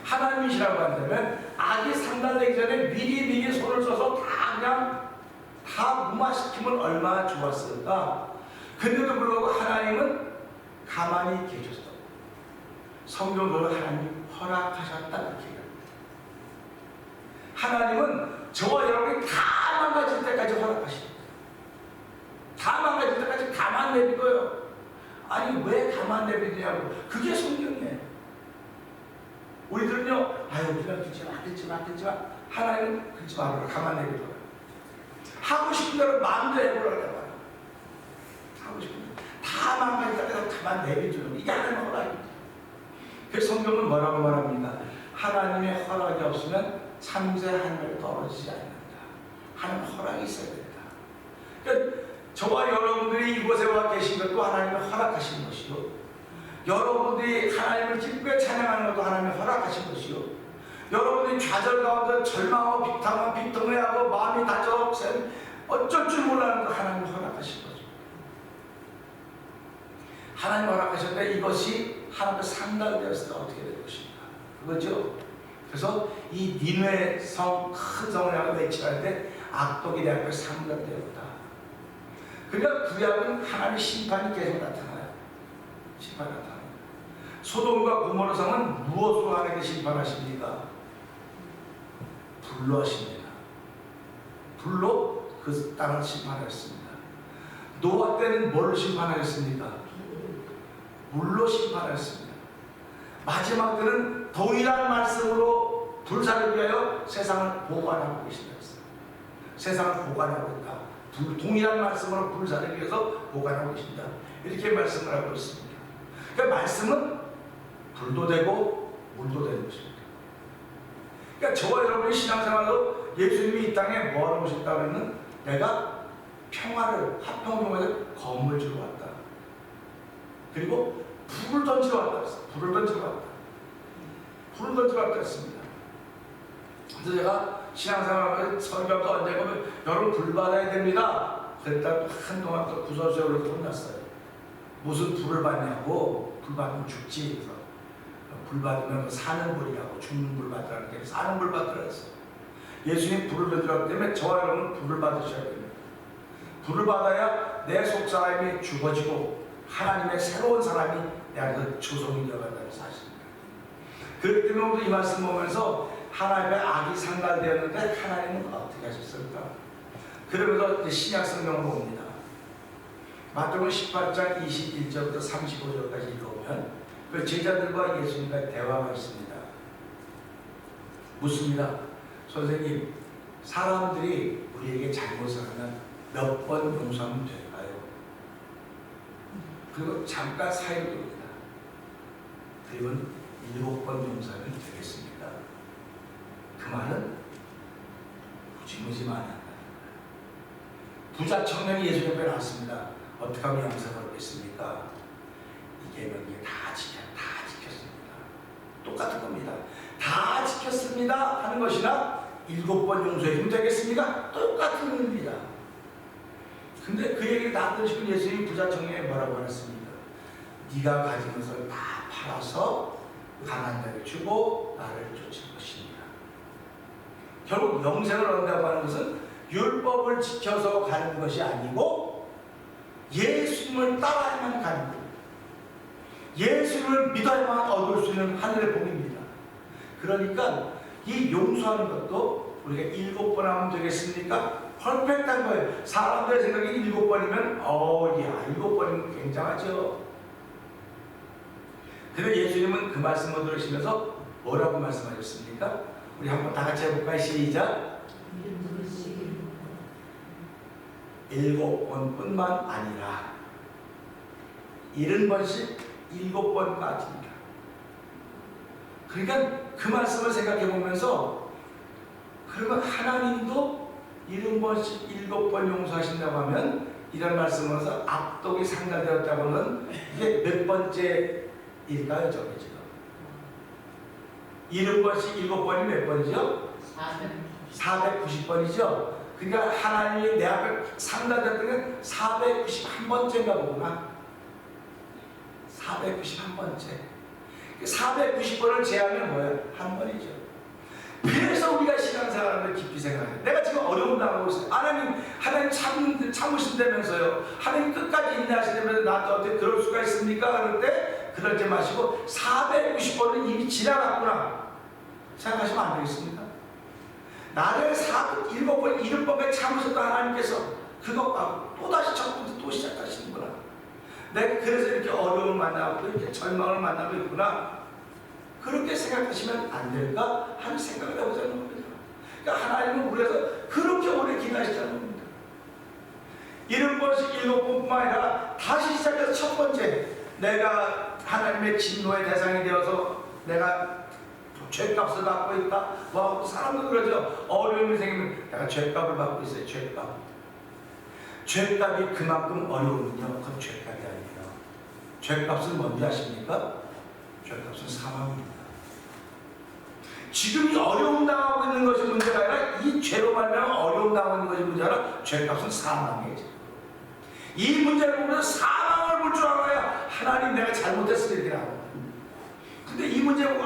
하나님이시라고 한다면 악이 상달되기 전에 미리 손을 써서 다 무마시키면 얼마나 좋았을까? 근데도 불구하고 하나님은 가만히 계셨다고. 성경으로 하나님 허락하셨다 이렇게 얘기합니다. 하나님은 저와 여러분이 다 망가질 때까지 허락하십니다. 다 망가질 때까지 가만 내비둬요. 아니 왜 가만 내비두냐고. 그게 성경이에요. 우리들은요, 우리가 듣지마. 하나님은 그러지 말아라. 가만 내비둬요. 하고 싶은 대로 마음대로 해보라고 해봐요. 하고 싶은 대로. 다 망가지다가 가만 내비두는 이게 하나님의 허락입니다. 그래서 성경은 뭐라고 말합니까? 하나님의 허락이 없으면 참새 하늘에 떨어지지 않는다. 하나님 허락이 있어야 된다. 그러니까 저와 여러분들이 이곳에 와 계신 것도 하나님의 허락하신 것이요. 여러분들이 하나님을 기쁘게 찬양하는 것도 하나님의 허락하신 것이요. 여러분이 좌절 가운데 절망하고 비통해하고 마음이 다져 어쩔 줄 몰라는 거 하나님 허락하신 거죠. 하나님 허락하셨는데 이것이 하나님께 상달되었을 때 어떻게 될 것인가 그거죠. 그래서 이 니느웨 성 큰 성을 향해 외치는데 악독이 내 앞에 상달되었다. 그러니까 구약은 하나님의 심판이 계속 나타나요. 심판이 나타나요. 소돔과 고모라 성은 무엇으로 하나님께 심판하십니까? 불로 하십니다. 불로 그 땅을 심판하였습니다. 노아 때는 뭘로 심판하였습니까? 물로 심판하였습니다. 마지막 때는 동일한 말씀으로 불사를 위하여 세상을 보관하고 계신다. 세상을 보관하고 있다. 동일한 말씀으로 불사를 위해서 보관하고 계신다. 이렇게 말씀을 하고 있습니다. 그러니까 말씀은 불도 되고 물도 되는 것입니다. 그러니까 저와 여러분의 신앙생활도 예수님이 이 땅에 뭐하러 오셨다고 했는 내가 평화를 화평평화를 건물 주러 왔다. 그리고 불을 던지러 왔다. 불을 던지러 왔다. 불을 던지러 왔다 했습니다. 그래서 제가 신앙생활을 설교도 언제 보면 여러분 불 받아야 됩니다. 그랬다 한동안 또 구설수에 혼났어요. 무슨 불을 받냐고. 불 받으면 죽지. 그래서 불 받으면 사는 불이라고 죽는 불 받으라는 게 사는 불 받으라 했어요. 예수님 불을 던지기 때문에 저와 여러분은 불을 받으셔야 됩니다. 불을 받아야 내 속사람이 죽어지고 하나님의 새로운 사람이 내 안에서 조성이 되어간다는 사실입니다. 그렇기 때문에 오늘 이 말씀 보면서 하나님의 악이 상달되었는데 하나님은 어떻게 하셨을까? 그러면서 신약 성경을 봅니다. 마태복음 18장 21절부터 35절까지 읽어보면 그 제자들과 예수님과 대화가 있습니다. 묻습니다. 선생님, 사람들이 우리에게 잘못을 하면 몇 번 용서하면 될까요? 그리고 잠깐 사이를 돕니다. 그리고는 7번 용서하면 되겠습니까? 그 말은 무지무지 많이 한다. 부자 청년이 예수 옆에 나왔습니다. 어떻게 하면 용서를 받겠습니까? 이 계명이 다 지켰습니다. 똑같은 겁니다. 다 지켰습니다 하는 것이나 7번 용서해주면 되겠습니까? 똑같은 겁니다. 근데 그 얘기를 다 들으시고 예수님이 부자 청년에 뭐라고 하셨습니까? 네가 가진 것을 다 팔아서 가난한 자에게 주고 나를 쫓을 것입니다. 결국 영생을 얻는다고 하는 것은 율법을 지켜서 가는 것이 아니고 예수님을 따라야만 가는 겁니다. 예수님을 믿어야만 얻을 수 있는 하늘의 복입니다. 그러니까 이 용서하는 것도 우리가 7번 하면 되겠습니까? 퍼펙트한 거예요. 사람들의 생각이 7번이면 야 7번이면 굉장하죠. 근데 예수님은 그 말씀을 들으시면서 뭐라고 말씀하셨습니까? 우리 한번 다 같이 해볼까요? 시작. 7번뿐만 아니라 70번씩 7번까지입니다. 그러니까 그 말씀을 생각해 보면서 그러면 하나님도 70번씩 7번 용서하신다고 하면 이런 말씀을 해서 악독이 상달되었다고 하면 이게 몇 번째일까요? 저게 지금 70번씩 7번이 몇 번이죠? 490번이죠? 그러니까 하나님이 내 앞에 상달됐던 게 491번째인가 보구나. 491번째. 490번을 제하면 뭐예요? 한 번이죠. 그래서 우리가 신앙생활을 깊이 생각해요. 내가 지금 어려움 당하고 있어요. 하나님 참으신다면서요. 하나님 끝까지 인내하시다면서 나한테 어떻게 그럴 수가 있습니까? 그럴 때 그러지 마시고 490번은 이미 지나갔구나 생각하시면 안 되겠습니까? 나를 7번, 70번까지 참으셨던 하나님께서 그것과 또다시 첫부터 또 시작하시는구나. 내가 그래서 이렇게 어려움을 만나고 이렇게 절망을 만나고 있구나. 그렇게 생각하시면 안 될까 하는 생각을 해보자는 겁니다. 그러니까 하나님은 우리에서 그렇게 오래 기다리시다는 겁니다. 70번씩 7번뿐만 아니라 다시 시작해서 첫 번째 내가 하나님의 진노의 대상이 되어서 내가 죄값을 받고 있다. 뭐 사람도 그러죠. 어려움이 생기면 내가 죄값을 받고 있어요. 죄값이 그만큼 어려우면요. 그건 죄값이 아니에요. 죄값은 뭔지 아십니까? 죄값은 사망입니다. 지금이 어려움 당하고 있는 것이 문제가 아니라 이 죄로 말미암아 어려움 당하고 있는 것이 문제가 아니라 죄값은 사망이에요. 이 문제를 보면 사망을 볼 줄 알아야 하나님 내가 잘못했을 때 이렇게 나옵니다. 근데 이 문제 보고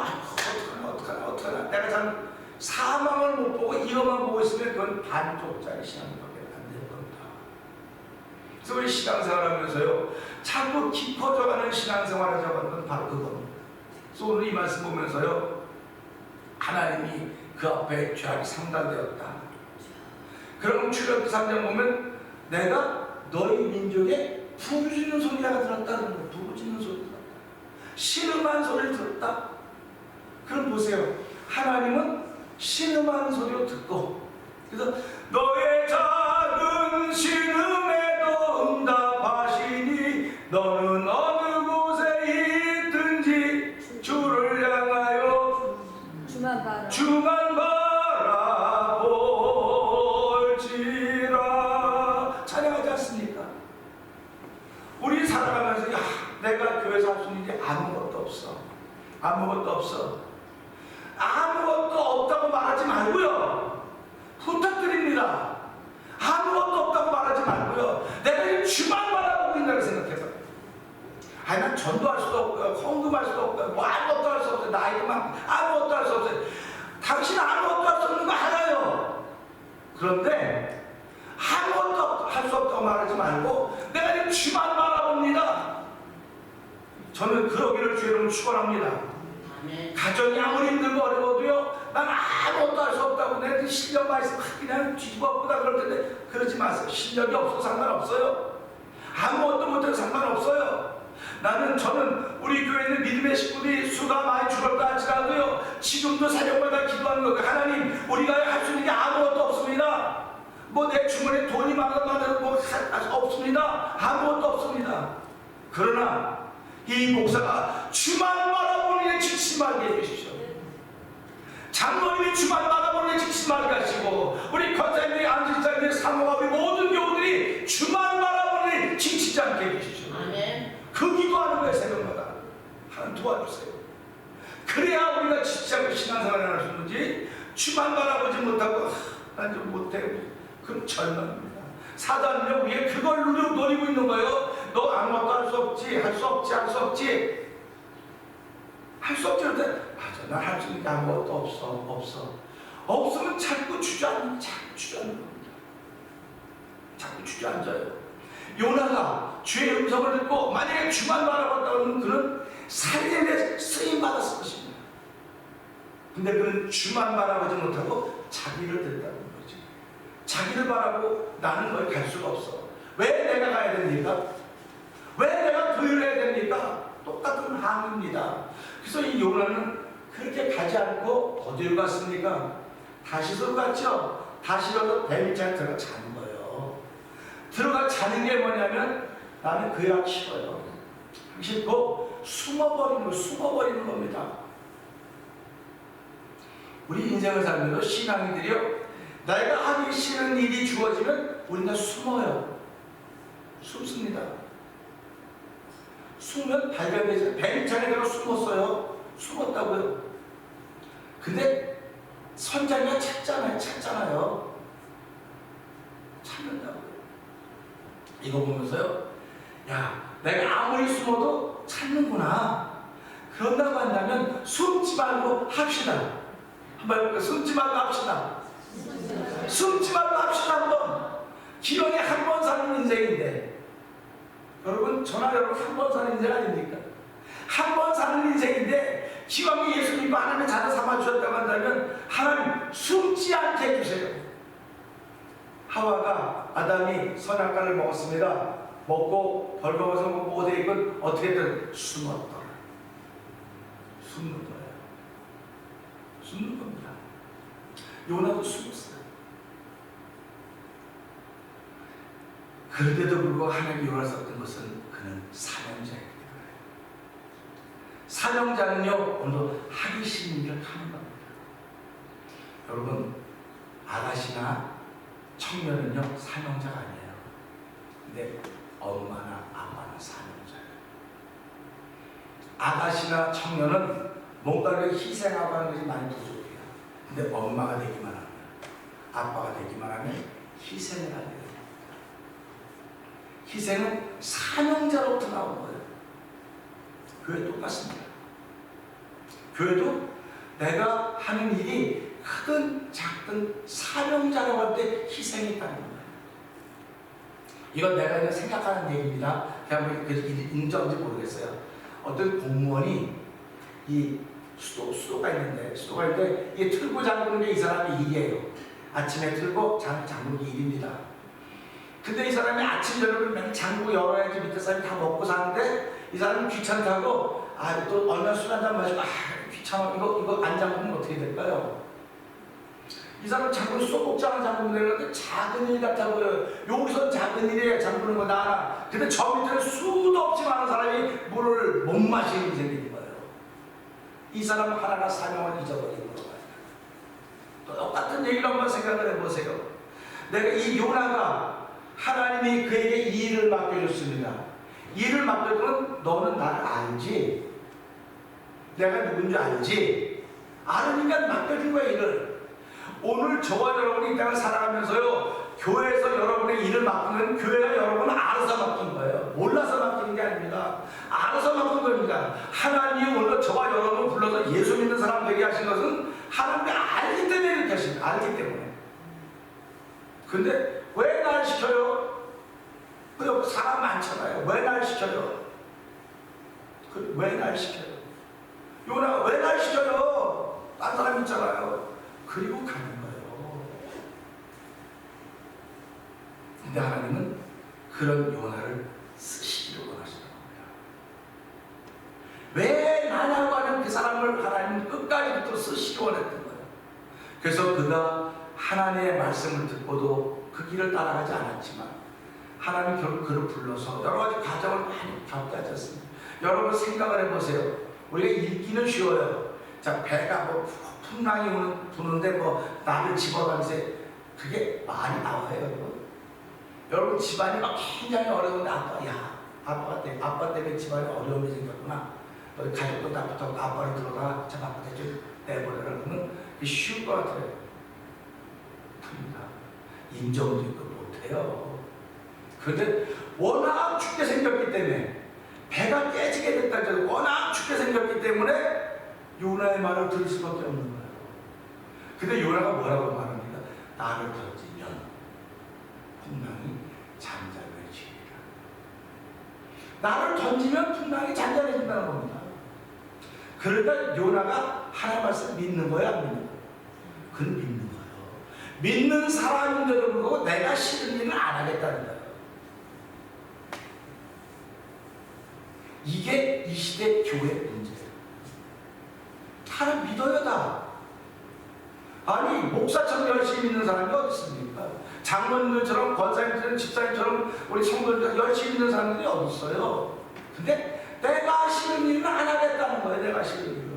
어떡하나 내가 참 사망을 못 보고 이것만 보고 있으면 그건 반쪽짜리 신앙밖에 안 되는 겁니다. 그래서 우리 신앙생활 하면서요 자꾸 깊어져가는 신앙생활을 잡는 건 바로 그겁니다. 그래서 오늘 이 말씀 보면서요 하나님이 그 앞에 죄악이 상달되었다. 그럼 출애굽기 3장 보면 내가 너희 민족에 부르짖는 소리가 들었다는 거예요. 부르짖는 소리 들었다. 신음한 소리를 들었다. 그럼 보세요. 하나님은 신음한 소리를 듣고 그래서 너의 작은 신음에도 응답하시니 너는 어느 곳에 있든지 주를 향하여 주만 바라볼지라. 찬양하지 않습니까? 우리 살아가면서 야 내가 교회에서 할 수 있는 게 아무것도 없어. 아무것도 없어. 아무것도 없다고 말하지 말고요. 부탁드립니다. 아무것도 없다고 말하지 말고요. 내가 지금 주만 바라보고 있다고 생각해서. 아니 난 전도할 수도 없고요. 헌금할 수도 없고요. 뭐 아무것도 할 수 없어요. 나이도 많고 아무것도 할 수 없어요. 당신 아무것도 할 수 없는 거 알아요. 그런데 아무것도 할 수 없다고 말하지 말고 내가 지금 주만 바라봅니다. 저는 그러기를 주의 이름으로 축원합니다. 가정이 아무리 힘들고 어려워도요 난 아무것도 할 수 없다고 내 실력만 있으면 그냥 뒤집어보다 그럴 텐데 그러지 마세요. 실력이 없어도 상관없어요. 아무것도 못해도 상관없어요. 저는 우리 교회에 있는 믿음의 식구들이 수가 많이 줄었다 할지라도요 지금도 새벽마다 기도하는 거예요. 하나님 우리가 할 수 있는 게 아무것도 없습니다. 뭐 내 주머니에 돈이 많아도 뭐 없습니다. 아무것도 없습니다. 그러나 이 목사가 주만 바라보는 게 지치지 말게 해주십시오. 장로님이 주만 바라보는 게 지치지 말게 하시고 우리 권사님들이 안지사님들이 사모가 우리 모든 교우들이 주만 바라보는 게 지치지 않게 해주십시오. 그 기도하는 거예요. 새벽마다 하나님 도와주세요. 그래야 우리가 지치지 않고 신앙생활을 할 수 있는지 주만 바라보지 못하고 난 좀 못해 그럼 절망입니다. 사단은요 위에 그걸 노리고 있는 거예요. 너 아무것도 할 수 없지, 할 수 없지, 할 수 없지, 할 수 없지. 그런데 맞아, 난 할 수 있는 게 아무것도 없어. 없으면 자꾸 주저앉는 겁니다. 자꾸 주저앉아요. 요나가 주의 음성을 듣고 만약에 주만 바라봤다면 그는 살인에 쓰임 받았을 것입니다. 근데 그는 주만 바라보지 못하고 자기를 듣다는 거지. 자기를 바라고 나는 거기 갈 수가 없어. 왜 내가 가야 됩니까? 왜 내가 부유해야 됩니까? 똑같은 항입니다. 그래서 이 요나는 그렇게 가지 않고 어디로 갔습니까? 다시로 갔죠. 다시로도 뱀이장에 들어가 자는 거예요. 들어가 자는 게 뭐냐면 나는 그 약 싫어요. 싫고 숨어버리는 겁니다. 우리 인생을 살면서 신앙인들이요 내가 하기 싫은 일이 주어지면 우리는 숨어요. 숨습니다. 숨으면 발견되죠. 뱀장에 내가 숨었어요. 숨었다고요. 근데 선장이가 찾잖아요. 찾는다고요. 이거 보면서요. 야, 내가 아무리 숨어도 찾는구나. 그런다고 한다면 숨지 말고 합시다. 한번 해볼까요? 숨지 말고 합시다. 숨지 말고 합시다. 한번. 기왕에 한 번 사는 인생인데 여러분 저나 여러분 한 번 사는 인생 아닙니까? 한 번 사는 인생인데 기왕에 예수님과 하나님의 자녀 삼아주셨다고 한다면 하나님 숨지 않게 해주세요. 하와가 아담이 선악과를 먹었습니다. 먹고 벌거벗은 못해 입은 어떻게든 숨었더라. 숨는 거예요. 숨는 겁니다. 요나도 숨었어요. 그런데도 불구하고 하나님이 요나를 썼던 것은 그는 사명자였기 때문에. 사명자는요 오늘도 하기 싫은 일을 하는 겁니다. 여러분 아가씨나 청년은요 사명자가 아니에요. 근데 엄마나 아빠는 사명자예요. 아가씨나 청년은 뭔가를 희생하고 하는 것이 많이 부족해요. 근데 엄마가 되기만 하면, 아빠가 되기만 하면 희생을 하게 돼요. 희생은 사명자로부터 나오는 거예요. 교회 똑같습니다. 교회도 내가 하는 일이 크든 작든 사명자라고 할 때 희생이 있다는 거예요. 이건 내가 그냥 생각하는 얘기입니다. 그냥 그래서 인정인지 모르겠어요. 어떤 공무원이 이 수도가 있는데 이게 틀고 잠그는 게 이 사람의 일이에요. 아침에 틀고 잠그는 게 일입니다. 근데 이 사람이 아침 저녁을 맨 잠그고 열어야지 밑에 사람이 다 먹고 사는데 이 사람이 귀찮다고 또 얼마나 술 한잔 마시고 귀찮아 이거 안 잠그면 어떻게 될까요? 이 사람 잠그는 소복장을 잠그면 되는데 작은 일 같아 보여요. 여기서 작은 일이에요. 잠그는 거 나. 근데 저 밑에는 수도 없이 많은 사람이 물을 못 마시는 일이 생기는 거예요. 이 사람 하나가 사명을 잊어버린 거예요. 똑같은 얘기를 한번 생각을 해보세요. 내가 이 요나가 하나님이 그에게 일을 맡겨줬습니다. 일을 맡겨주면 너는 나를 알지? 내가 누군지 알지? 아르니까 맡겨준 거야 일을. 오늘 저와 여러분이 이 땅을 살아가면서요 교회에서 여러분의 일을 맡기면 교회가 여러분을 알아서 맡긴 거예요. 몰라서 맡기는 게 아닙니다. 알아서 맡긴 겁니다. 하나님이 오늘 저와 여러분을 불러서 예수 믿는 사람 되게 하신 것은 하나님이 알기 때문에 이렇게 하십니다. 알기 때문에. 근데 왜 날 시켜요? 그 옆에 사람 많잖아요. 왜 날 시켜요? 왜 날 시켜요? 요나가 왜 날 시켜요? 딴 사람 있잖아요. 그리고 가는 거예요. 근데 하나님은 그런 요나를 쓰시기를 원하시는 겁니다. 왜 나냐고 하는 그 사람을 하나님은 끝까지부터 쓰시기 원했던 거예요. 그래서 그가 하나님의 말씀을 듣고도 그 길을 따라가지 않았지만 하나님 결국 그를 불러서 여러 가지 과정을 많이 겪게 하셨습니다. 여러분 생각을 해보세요. 우리가 읽기는 쉬워요. 자, 배가 풍랑이 부는데 나를 집어가면서 그게 많이 나와요. 여러분 집안이 막 굉장히 어려운데 아빠 때문에 집안에 어려움이 생겼구나. 너희 가족도 나부터 아빠를 들어가 저 아빠 대충 내버려라 그러면 그게 쉬울 것 같아요. 큽니다. 인정도 있고 못해요. 그런데 워낙 춥게 생겼기 때문에 배가 깨지게 됐다. 워낙 춥게 생겼기 때문에 요나의 말을 들을 수밖에 없는 거예요. 근데 요나가 뭐라고 말합니까? 나를 던지면 풍랑이 잔잔해지리라. 나를 던지면 풍랑이 잔잔해진다는 겁니다. 그러니까 요나가 하나님 말씀을 믿는 거야, 안 믿는 거야? 그건 믿는 거예요. 믿는 사람인데도 불구하고 내가 싫은 일은 안 하겠다는 거예요. 이게 이 시대 교회의 문제예요. 하나님 믿어요 다. 아니 목사처럼 열심히 믿는 사람이 어디 있습니까? 장로님들처럼 권사님들처럼 집사님처럼 우리 성도들 열심히 믿는 사람들이 어디 있어요? 근데 내가 싫은 일은 안 하겠다는 거예요. 내가 싫은 일은.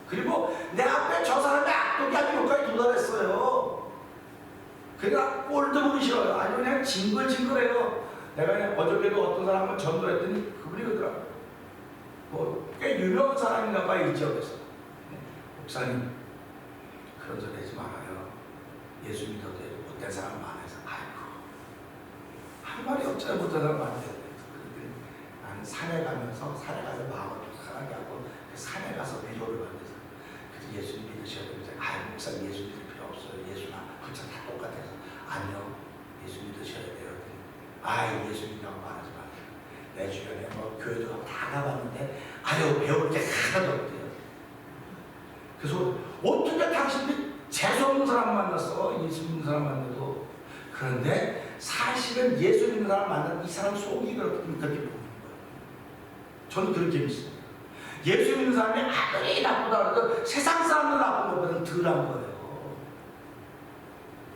그리고 내 앞에 저 사람의 악독이 아주 여기까지 도달했어요. 그러니까 꼴도 보기 싫어요. 아주 그냥 징글징글해요. 내가 그냥 어저께도 어떤 사람을 전도했더니 그분이 그러더라고요. 꽤 유명한 사람인가 봐요, 이 지역에서. 목사님, 그런 소리 하지 말아요. 예수 믿어도 못된 사람 많아서. 아이고, 한 말이 없잖아요. 못된 사람 많아요. 나는 산에 가서 마음을 편하게 하고 그 산에 가서 위로를 받면서 그래서 예수 믿으셔야 됩니다. 목사님 예수 믿을 필요 없어요. 예수나 그쵸 다 똑같아서. 아니요, 예수 믿으셔야 돼요. 예수 믿냐고 말하지 마세요. 내 주변에 교회도 다 가봤는데 배울 게 하나도 없대요. 그래서 어떻게 당신들이 재수없는 사람 만났어? 예수 믿는 사람 만나도. 그런데 사실은 예수 믿는 사람 만나면 이 사람 속이 그렇게 보이는 거예요. 저는 그렇게 믿습니다. 예수 믿는 사람이 아무리 나쁘다 해도 세상 사람도 나쁜 것보다는 덜한 거예요.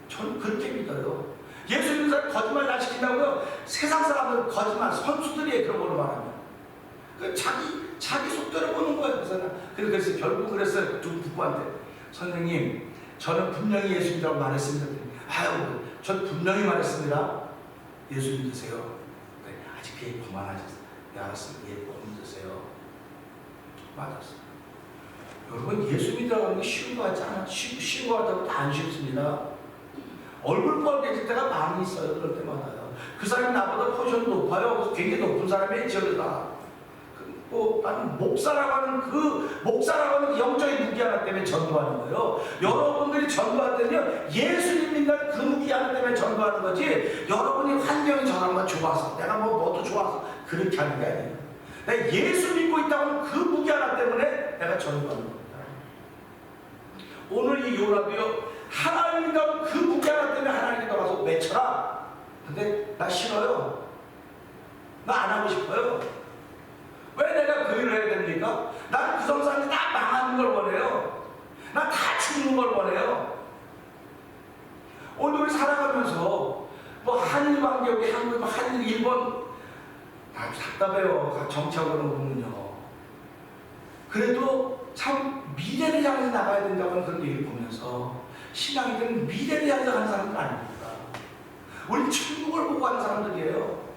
저는 그렇게 믿어요. 예수 믿는 사람이 거짓말 안 시킨다고요? 세상 사람은 거짓말, 선수들이 그런 걸로 말하면. 자기 속대로 보는 거예요. 그래서 결국 그랬어요. 두 부부한테. 선생님, 저는 분명히 예수 믿으라고 말했습니다. 전 분명히 말했습니다. 예수 믿으세요. 네, 아직 그게 그만하셨어요. 네, 알았습니다. 예, 믿으세요. 맞았어요. 여러분 예수 믿어가는 게 쉬운 것 같지 않아? 쉬운 것 같다고 다 안 쉽습니다. 얼굴 뻘개질 때가 많이 있어요. 그럴 때마다요. 그 사람이 나보다 포지션이 높아요. 그래서 굉장히 높은 사람이 저러다. 나는 목사라고 하는 그 영적인 무기 하나 때문에 전도하는 거예요. 여러분들이 전도할 때는요, 예수님 믿는 그 무기 하나 때문에 전도하는 거지, 여러분이 환경이 저랑만 좋아서, 내가 뭐도 좋아서, 그렇게 하는 게 아니에요. 내가 예수 믿고 있다고 하는 그 무기 하나 때문에 내가 전도하는 겁니다. 오늘 이 요나도요, 하나님과 그 무기 하나 때문에 하나님께 나가서 외쳐라. 근데 나 싫어요. 나 안 하고 싶어요. 왜 내가 그 일을 해야 됩니까? 나는 그 성사람이 다 망하는 걸 원해요. 난 다 죽는 걸 원해요. 오늘 우리 살아가면서 뭐 한일 관계, 우리 한국, 한일, 일본 다 답답해요. 정치하고는 보면요. 그래도 참 미래를 향해서 나가야 된다고 하는 그런 얘기를 보면서 신앙이든 미래를 향해서 가는 사람들 아닙니다. 우리 천국을 보고 가는 사람들이에요.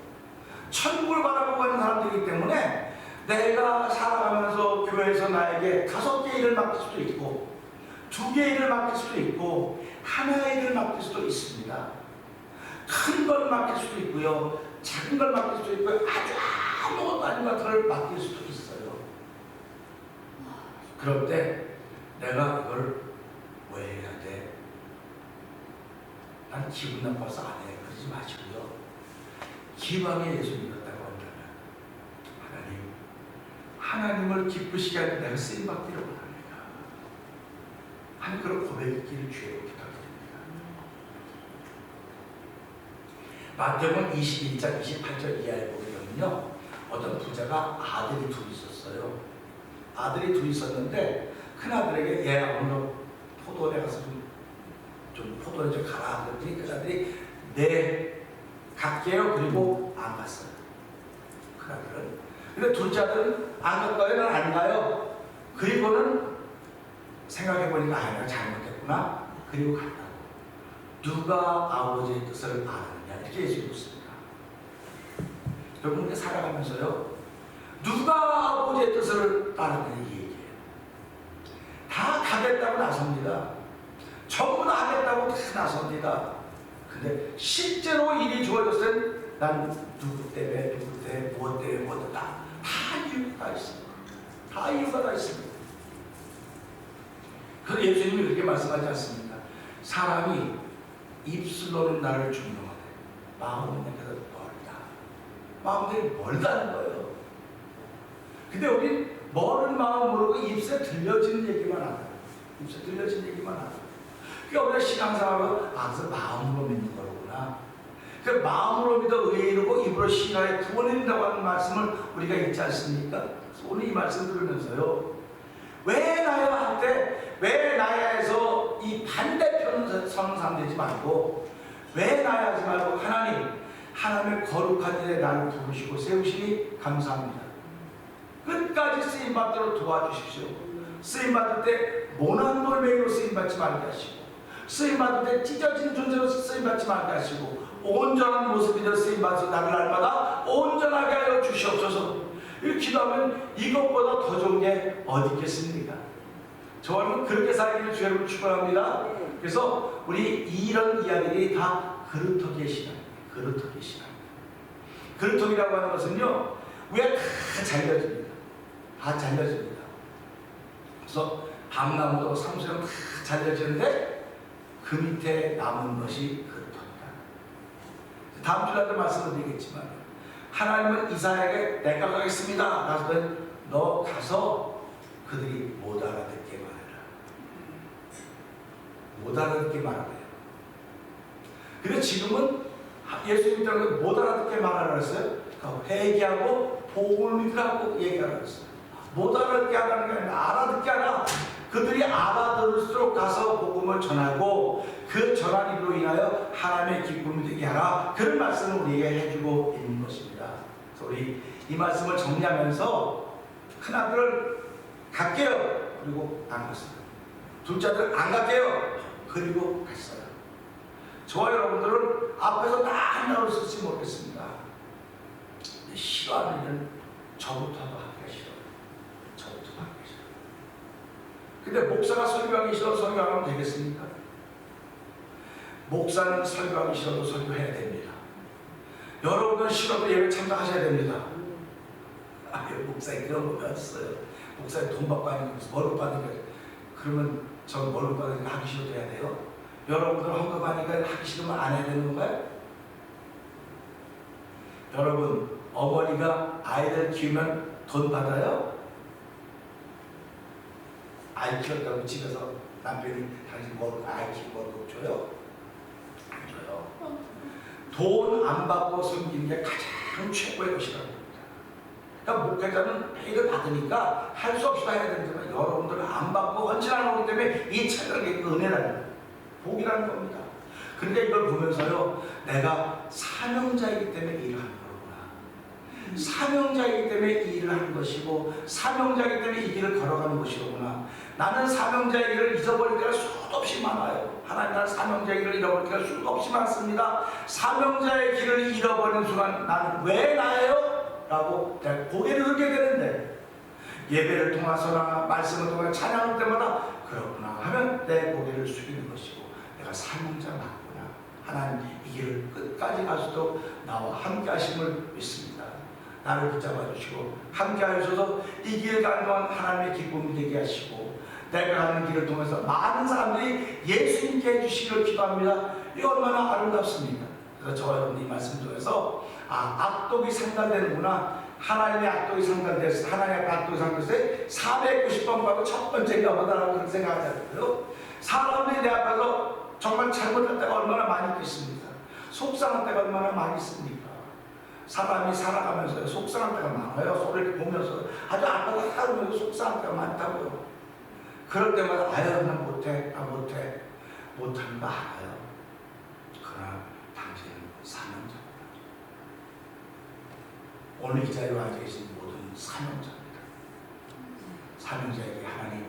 천국을 바라보고 가는 사람들이기 때문에 내가 살아가면서 교회에서 나에게 5개 일을 맡길 수도 있고 2개 일을 맡길 수도 있고 하나의 일을 맡길 수도 있습니다. 큰 걸 맡길 수도 있고요, 작은 걸 맡길 수도 있고요, 아주 아무것도 아닌 것들을 맡길 수도 있어요. 그럴 때 내가 그걸 왜 해야 돼? 난 기분 나빠서 안 해. 그러지 마시고요. 기왕에 예수 믿었다고 한다면 하나님을 기쁘시게 하는 내가 쓰임받기를 원합니다. 하는 그런 고백이기를 주의 부탁드립니다. 마태복음 21장 28절 이하에 보면요, 어떤 부자가 아들이 둘 있었어요. 아들이 둘 있었는데 큰아들에게 얘 오늘 포도원에 가서 좀 포도를 좀 가라 그랬더니 그 아들이 네 갈게요. 그리고 안 갔어요. 큰아들은. 근데 둘째 아들은 안 갈까요? 난 안 가요. 그리고는 생각해보니까 내가 잘못했구나. 그리고 갔다고. 누가 아버지의 뜻을 아느냐 이렇게 예수님이 묻습니다. 여러분 우리가 살아가면서요, 누가 아버지의 뜻을 따르느냐 이 얘기예요. 다 가겠다고 나섭니다. 전부 다 하겠다고 다 나섭니다. 근데 실제로 일이 좋아졌을 땐 난 누구 때문에 무엇 때문에 다 이유가 다 있습니다. 다 이유가 다 있습니다. 그래서 예수님이 그렇게 말씀하지 않습니까? 사람이 입술로는 나를 존경하되 마음은 내게서 멀다. 마음들이 멀다는 거예요. 근데 우리 멀은 마음 모르고 입술에 들려지는 얘기만 하다. 입술에 들려지는 얘기만 하다. 그러니까 우리가 신앙생활을 그래서 마음으로 믿는 거로구나. 그 마음으로 믿어 의에 이르고 입으로 신하에 구원을 이룬다고 하는 말씀을 우리가 읽지 않습니까? 그래서 오늘 이 말씀 들으면서요, 왜 나야 할 때 왜 나야 해서 이 반대편은 성상되지 말고 왜 나야 하지 말고 하나님의 거룩한 일에 나를 부르시고 세우시니 감사합니다. 끝까지 쓰임받도록 도와주십시오. 쓰임받을 때 모난 돌멩이로 쓰임받지 말게 하시고, 쓰임받을 때 찢어진 존재로 쓰임받지 말게 하시고, 온전한 모습이되어 쓰임받아서 나를 날마다 온전하게 하여 주시옵소서. 이렇게 기도하면 이것보다 더 좋은 게 어디 있겠습니까? 저는 그렇게 살기를 주님을 축원합니다. 그래서 우리 이런 이야기들이 다 그루터기의 신앙입니다. 그루터기의 신앙입니다. 그루터기라고 하는 것은요, 위에 다 잘려집니다. 다 잘려집니다. 그래서 밤나무도 삼수령 다 잘려지는데 그 밑에 남은 것이 그루터기다. 다음 주에도 말씀을 드리겠지만, 하나님은 이사야에게 내가 가겠습니다. 그래서 너 가서 그들이 못 알아듣게 말해라. 못 알아듣게 말하래요. 근데 지금은 예수님 때문에 못 알아듣게 말하라 그랬어요. 회개하고 복음을 믿으라고 얘기하라 그랬어요. 못 알아듣게 하라는 게 아니라 알아듣게 하라. 그들이 알아들을수록 가서 복음을 전하고 그 전하기로 인하여 하나님의 기쁨을 되게 하라. 그런 말씀을 우리에게 해주고 있는 것입니다. 그래서 우리 이 말씀을 정리하면서 큰아들을 갈게요. 그리고 안 갔어요. 둘째 아들 안 갈게요. 그리고 갔어요. 저와 여러분들은 앞에서 다 한다고 쓸지 모르겠습니다. 싫어하는 일은 저부터 하기가 싫어요. 저부터 하기가 싫어요. 근데 목사가 설교하기 싫어도 설교하면 되겠습니까? 목사는 설교하기 싫어도 설교해야 됩니다. 여러분은 싫어도 예배 참석하셔야 됩니다. 목사님 그런 거 없어요. 목사님 돈 받고 하는 거면서 월급 받는 거예요. 그러면 저 월급 받는 거 하기 싫어도 해야 돼요? 여러분들 헌금하니까 하기 싫으면 안 해야 되는 건가요? 여러분, 어머니가 아이들 키우면 돈 받아요? 아이 키웠다고 집에서 남편이 당신 아이 키우고 월급 줘요? 안 줘요. 돈 안 받고 섬기는 게 가장 최고의 것이라고 합니다. 그러니까 목회자는 페이를 받으니까 할 수 없이 다 해야 되지만 여러분들은 안 받고 헌신하는 거기 때문에 이 책을 은혜라는 복이라는 겁니다. 그러니까 이걸 보면서요, 내가 사명자이기 때문에 일을 하는 거구나. 사명자이기 때문에 이 일을 하는 것이고 사명자이기 때문에 이 길을 걸어가는 것이로구나. 나는 사명자의 길을 잊어버릴 때가 수도 없이 많아요. 하나님 나는 사명자의 길을 잃어버릴 때가 수도 없이 많습니다. 사명자의 길을 잃어버리는 순간 나는 왜 나예요? 라고 고개를 들게 되는데 예배를 통해서나 말씀을 통해 찬양할 때마다 그렇구나 하면 내 고개를 숙이는 것이고 내가 사명자 맞구나. 하나님 이 길을 끝까지 가서도 나와 함께 하심을 믿습니다. 나를 붙잡아 주시고 함께 하셔서 이 길 가는 동안 하나님의 기쁨이 되게 하시고 내가 가는 길을 통해서 많은 사람들이 예수님께 해주시기를 기도합니다. 이거 얼마나 아름답습니까? 그래서 저와 여러분이 말씀 통해서 악독이 상달되는구나. 하나님의 악독이 상달돼서 하나님의 악독이 상달돼서 490번 봐도 첫 번째인가 보다라고 그렇게 생각하잖아요. 사람들이 내 앞에서 정말 잘못할 때가 얼마나 많이 있겠습니까? 속상할 때가 얼마나 많이 있습니까? 사람이 살아가면서 속상할 때가 많아요. 소리를 보면서 아주 아빠가 하면서 속상할 때가 많다고요. 그럴 때마다 아유 난 못해, 나 못해, 못하는 거 알아요. 그러나 당신은 사명자입니다. 오늘 이 자리에 앉아 계신 모든 사명자입니다. 사명자에게 하나님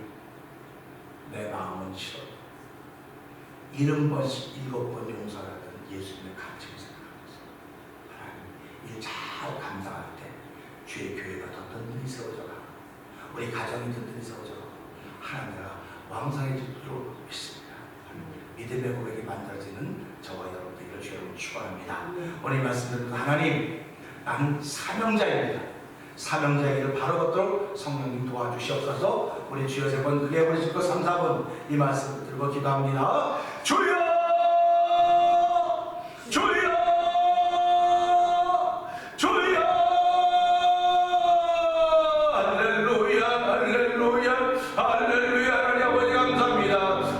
내 마음은 싫어 70번씩 7번 용서하던 예수님의 가치를 생각하면서 하나님 일 잘 감당할 때 주의 교회가 더 든든히 세워져 가고 우리 가정이 든든히 세워져 가고 하나님과 왕성해질 줄 믿습니다. 믿음의 고백이 만들어지는 저와 여러분들을 주여로 축원합니다. 오늘 말씀드린 하나님 나는 사명자입니다. 사명자의 길을 바로 걷도록 성령님 도와주시옵소서. 우리 주여 세 번 크게 부르시고 3, 4분 이 말씀을 들고 기도합니다. 주여 주여 주여 할렐루야 할렐루야 할렐루야. 하나님 아버지 감사합니다.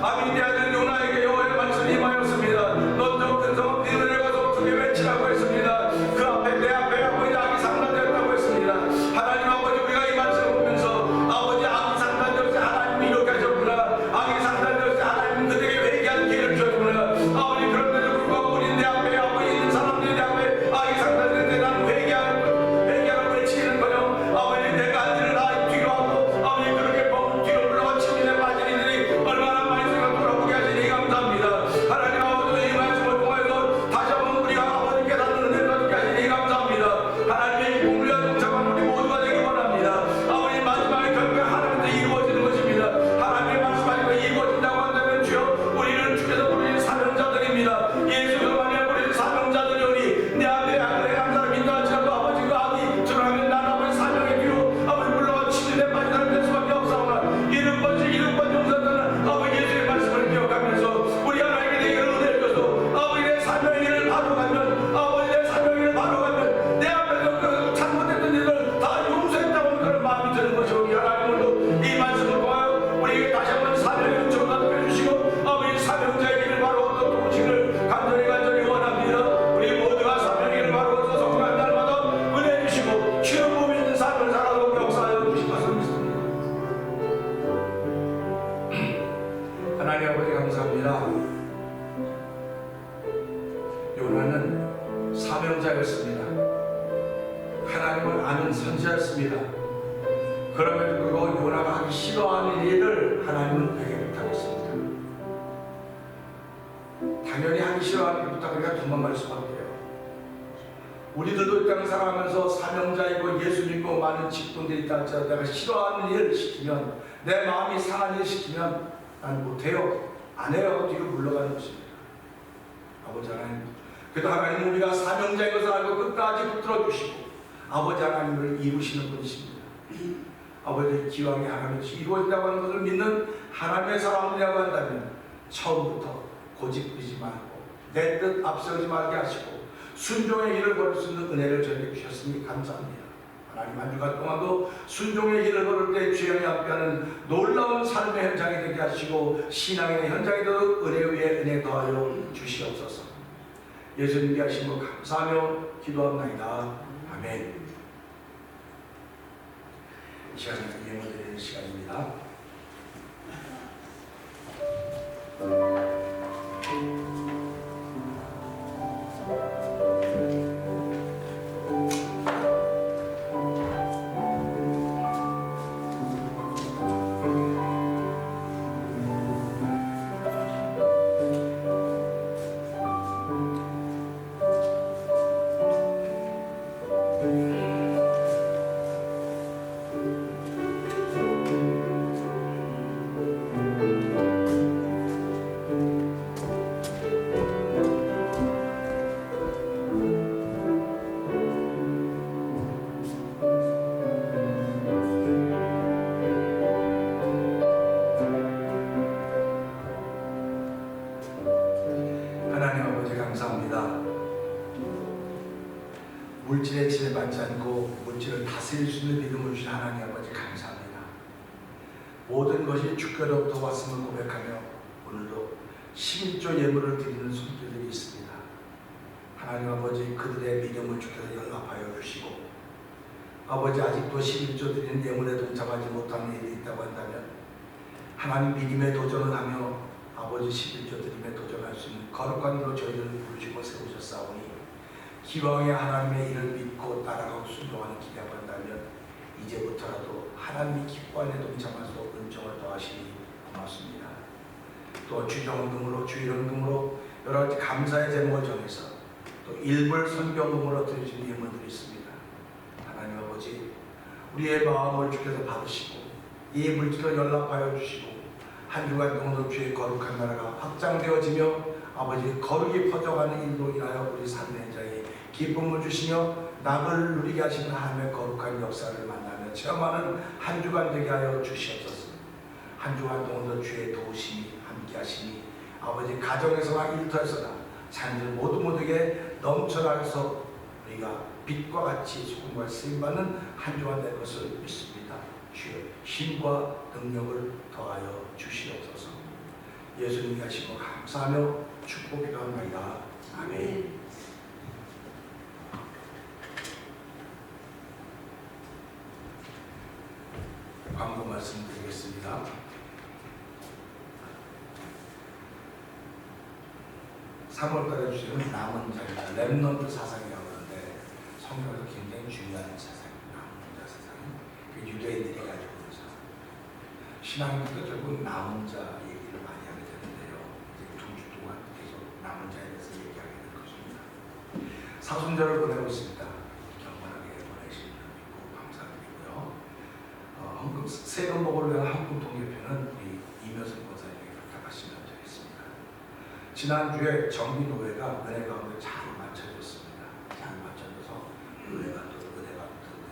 아멘. 내 아들 요나에게 여호와의 말씀이 임하였습니다. 너도 큰 성읍 비늘에 가서 크게 외치라고 했습니다. 그 앞에 내 앞에 아버지 악이 상달되었다고 했습니다. 하나님 아버지 우리가 이 말씀을 보면서 아버지 악이 상달되었지 하나님 이렇게 하셨구나. 악이 상달되었지 하나님 그들에게 회개하는 기회를 주셨구나. 아버지 그런데도 불구하고 우리 내 앞에 아버지 있는 사람들이 내 앞에 악이 상달될 때 나는 회개하라고 외치는거요. 아버지 내가 한 일을 다 뒤로 하고 아버지 그렇게 뒤로 물러가 침입에 빠진 이들이 얼마나 많이 생각 돌아보게 하시니 감사합니다. 하나님 아버지 이 말씀을 통해서 다시 한번 우리가 아버지 깨닫는 은혜를 얻게 하시니 감사합니다. 하나님의 이 공부와 동참한 우리 모두가 되기 원합니다. 아버지 마지막에 결국에 하나님께 이루어지는 것입니다. 하나님의 말씀하시고 이루어진다고 한다면 주여 우리는 주께서 부르신 사명자들입니다. 예수가 만약 우리 사명자들이 오니 내 앞에 악한 사람이 있다 할지라도 아버지 그 악이 드러나면 난 아버지 사명의 뒤로 아버지 물러가 침입에 빠진 사람이 될 수밖에 없사오나 70번 용서하는 아버지 예수의 말씀을 기억하면서 우리 하나님께 내게 은혜를 줘서 아버지 내 사명의 길을 바로 가면 아버지 내 사명의 길을 바로 가면 내 앞에서 그 잘못했던 일을 다 용서했다고 그런 마음이 드는 것이오. 하나님도 이 말씀을 통하여 우리에게 다시 한번 사명의 은총을 받게 해주시고 아버지 사명자의 길을 바로 얻어 도우시기를 간절히 원합니다. 우리 모두가 사명의 길을 바로 얻어 성공한 날마다 은혜 주시고 주의 몸이 있는 삶을 살아가고 역사하여 주실 것을 믿습니다. 하나님 아버지 감사합니다. 요나는 사명자였습니다. 하나님을 아는 선지자였습니다. 그럼에도 불구하고 요나가 하기 싫어하는 일을 하나님은 되게 못하겠습니다. 당연히 하기 싫어하는 일부터 우리가 도망갈 수밖에요. 우리들도 이 땅을 살아가면서 사명자이고 예수 믿고 많은 직분들이 있다 할지라도 내가 싫어하는 일을 시키면 내 마음이 상한 일 시키면 난 못해요, 안 해요 뒤로 물러가는 것입니다. 아버지 하나님, 그래도 하나님 우리가 사명자인 것을 알고 끝까지 붙들어 주시고 아버지 하나님을 이루시는 분이십니다. 아버지 기왕에 하나님이 이루어진다고 하는 것을 믿는 하나님의 사람이라고 한다면 처음부터 고집부리지 말고 내 뜻 앞서지 말게 하시고 순종의 길을 걸을 수 있는 은혜를 저에게 주셨으니 감사합니다. 하나님 한 주간 동안도 순종의 길을 걸을 때 주님이 함께하는 놀라운 삶의 현장이 되게 하시고 신앙의 현장이 되도록 은혜 위에 은혜 더하여 주시옵소서. 예수님께 하신 것 감사하며 기도합나이다. 아멘. 이 시간은 예물 드리는 시간입니다. 물질에 지배받지 않고 물질을 다스릴 수 있는 믿음을 주신 하나님 아버지 감사합니다. 모든 것이 주께로부터 왔음을 고백하며 오늘도 11조 예물을 드리는 손길들이 있습니다. 하나님 아버지 그들의 믿음을 주께서 연락하여 주시고 아버지 아직도 11조 드리는 예물에 동참하지 못하는 일이 있다고 한다면 하나님 믿음에 도전을 하며 아버지 11조 드림에 도전할 수 있는 거룩한 일로 저희를 부르시고 세우셨사오니 기왕에 하나님의 일을 믿고 따라가고 순종하는 기대가 한다면 이제부터라도 하나님이 기뻐하는 데 동참할 수 있는 은총을 더하시니 고맙습니다. 또 주정금으로 주일원금으로 여러 가지 감사의 제목을 정해서 또 일불 선경금으로 드리신 예물들이 있습니다. 하나님 아버지 우리의 마음을 주께서 받으시고 이 물질을 연락하여 주시고 한 주간 동안 주의 거룩한 나라가 확장되어지며 아버지 거룩이 퍼져가는 일로 인하여 우리 삶의 현장에 기쁨을 주시며 낙을 누리게 하시는 하나님의 거룩한 역사를 만나며 체험하는 한 주간 되게 하여 주시옵소서. 한 주간 동안도 주의 도우심이 함께 하시니 아버지 가정에서나 일터에서나 자녀들 모두에게 넘쳐나서 우리가 빛과 같이 소금과 쓰임받는 한 주간 될 것을 믿습니다. 주의 힘과 능력을 더하여 주시옵소서. 예수님이 하신 것 감사하며 축복 기도합니다. 아멘. 광고 말씀드리겠습니다. (3월달에) 주시는 남은 자입니다. 렘넌트 사상이라고 하는데 성경에서 굉장히 중요한 사상입니다. 남은 자 사상. 유대인들이 가지고 있는 사상. 신앙도 결국 남은 자 얘기를 많이 하게 되는데요. 이제 2주 동안 계속 남은 자에 대해서 얘기하게 될 것입니다. 사순절을 보내고 있습니다. 경건하게 보내시는 줄 믿고 감사드리고요. 세금복을 위한 한국통일편은 우리 이면선 권사님에게 부탁하시면 되겠습니다. 지난주에 정비노회가 은혜 가운데 잘 맞춰졌습니다. 잘 맞춰져서 노회가 또 은혜가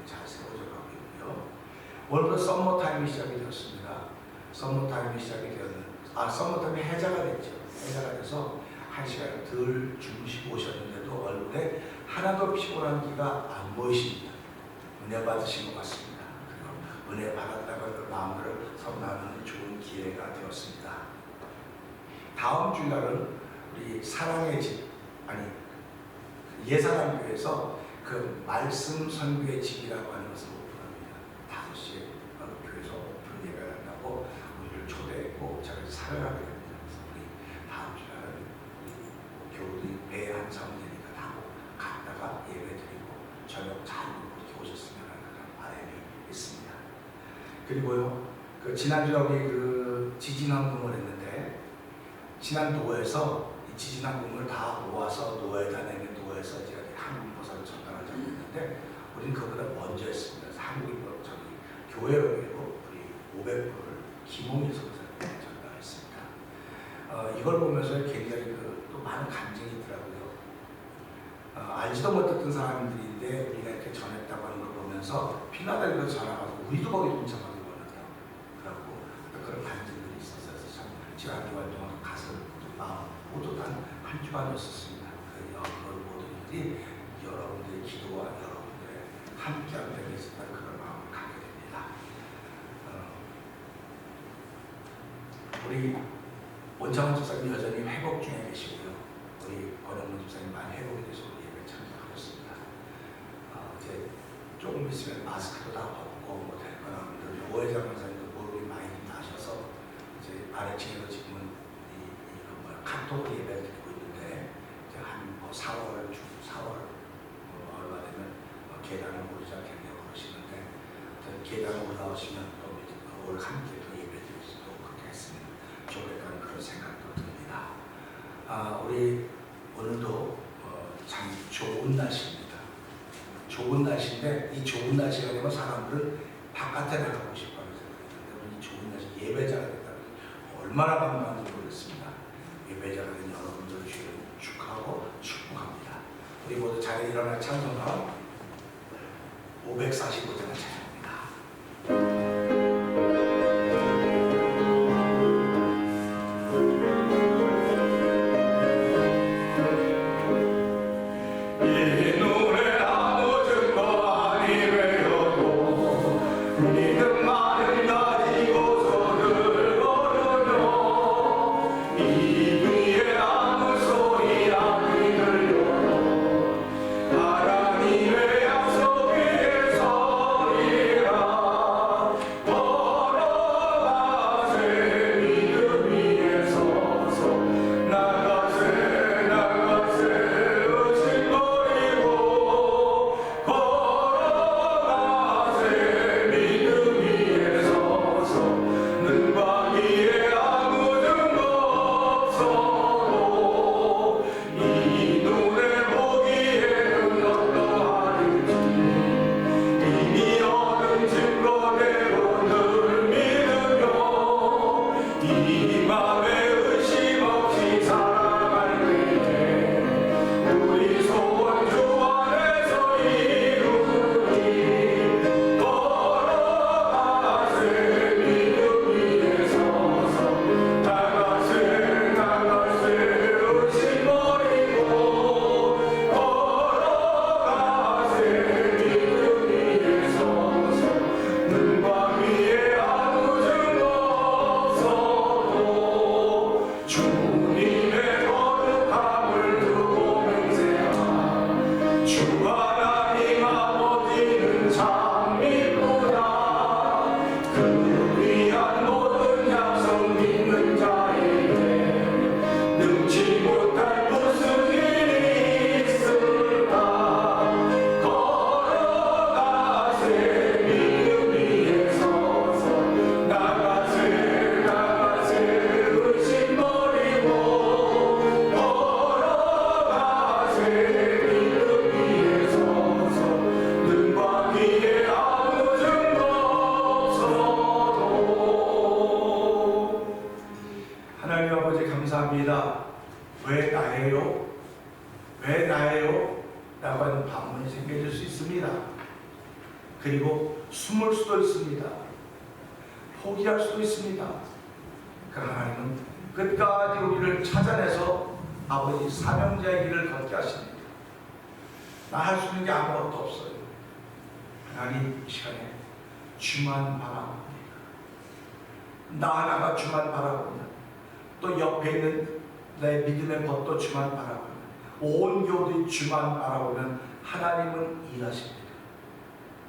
잘 세워져 가고 있고요. 오늘도 썸머타임이 시작이 되었습니다. 썸머타임이 시작이 되었는데 썸머타임이 해자가 됐죠. 해자가 돼서 1시간 덜 주무시고 오셨는데도 얼굴에 하나도 피곤한 기가 안 보이십니다. 은혜 받으신 것 같습니다. 은혜 받았다고 마음으로 선언하는 좋은 기회가 되었습니다. 다음 주날은 우리 사랑의 집, 예사랑교회에서 그 말씀 선교의 집이라고 하는 것을 오픈합니다. 5시에 교회에서 오픈 예배를 한다고 우리를 초대했고 제가 사회하게 됩니다. 그래서 우리 다음 주날은 우리 교우들이 배 한 차원 되니까 타고 갔다가 예배 드리고 저녁 잘 이렇게 오셨으면 하는 그런 바람이 있습니다. 그리고요, 그 지난주에 우리 그 지진항공을 했는데 지난 노회에서 이 지진항공을 다 모아서 노회에다 내는 노회에서 제가 한국 보사를 전달하자고 했는데 우리는 그보다 먼저 했습니다. 그래서 한국인 저기 교회로 우리 500불을 김홍에서 전달했습니다. 이걸 보면서 굉장히 또 많은 감정이 있더라고요. 알지도 못했던 사람들인데 우리가 이렇게 전했다고 하는 걸 보면서 피나달리로 전화가지고 우리도 거기 동참하기 원한다. 그러고 그런 감정들이 있었어요. 참 제가 한 주간 동안 가슴, 마음 모두 다 한 주간이었습니다. 그런 모든 일이 여러분들의 기도와 여러분들의 함께하는 데 있었다는 그런 마음을 갖게 됩니다. 우리 원장원 집사님 여전히 회복 중에 계시고요. 우리 권영문 집사님 많이 회복이 돼서 우리 예배 참석하고 있습니다. 이제 조금 있으면 마스크도 다 벗고 될 거나 오해장 원사님도 무릎이 많이 나셔서 이제 아래층에서 지금은 카톡으로 예배를 드리고 있는데 이제 한 4월 얼마 되면 계단을 오르지 않겠냐고 그러시는데 계단을 올라오시면 또 올 함께 또 예배 드릴 수도 그렇게 했으면 좋겠다는 그런 생각도 듭니다. 우리 오늘도 참 좋은 날씨입니다. 좋은 날씨인데 이 좋은 날씨가 되면 사람들은 바깥에 나가고 싶어하는 생각이 드는데 이 좋은 날씨 예배자가 됐다는 게 얼마나 감사한지 모르겠습니다. 예배자가 된 여러분들 주를 축하하고 축복합니다. 우리 모두 자리에 일어나 찬송가 545장을 찬양합니다. 감사합니다. 왜 나예요? 왜 나예요? 라고 하는 반문이 생겨질 수 있습니다. 그리고 숨을 수도 있습니다. 포기할 수도 있습니다. 그러나 하나님은 끝까지 우리를 찾아내서 아버지 사명자의 길을 걷게 하십니다. 나 할 수 있는 게 아무것도 없어요. 하나님 이 시간에 주만 바라봅니다. 나 하나가 주만 바라봅니다. 또 옆에 있는 내 믿음의 벗도 주만 바라보면 온 교우들이 주만 바라보면 하나님은 일하십니다.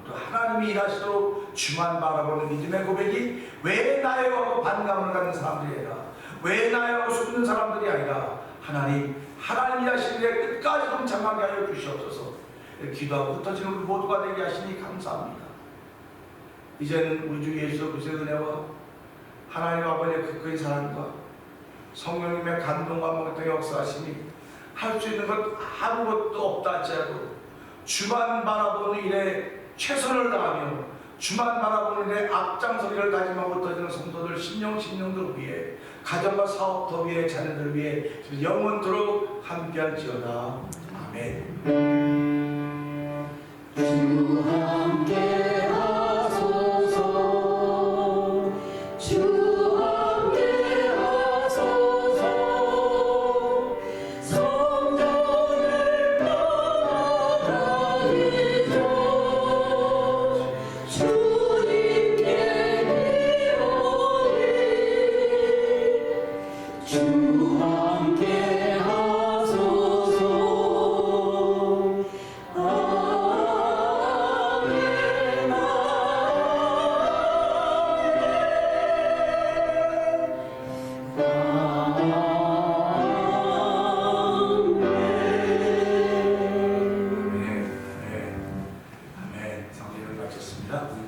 또 하나님이 일하시도록 주만 바라보는 믿음의 고백이 왜 나예요 하고 반감을 갖는 사람들이 아니라 왜 나예요 하고 숨는 사람들이 아니라 하나님 일하시는데 끝까지 동참하게 하여 주시옵소서. 기도하고 흩어지는 우리 모두가 되게 하시니 감사합니다. 이제는 우리 주 예수 그리스도의 은혜와 하나님 아버지의 극적인 사랑과 성령님의 감동과 목욕의 역사하심이 할 수 있는 것 아무것도 없다 할지라도 주만 바라보는 일에 최선을 다하며 주만 바라보는 내 앞장서기를 다짐하고 떠지는 성도들 심령들을 위해 가정과 사업터 위해 자녀들 위해 영원토록 함께할지어다. 아멘. 주 함께 하소서 주 함께 하소서 성전을 떠나가리죠 주님께 비오리 주 함께 하소서 아멘. 성경을 마쳤습니다.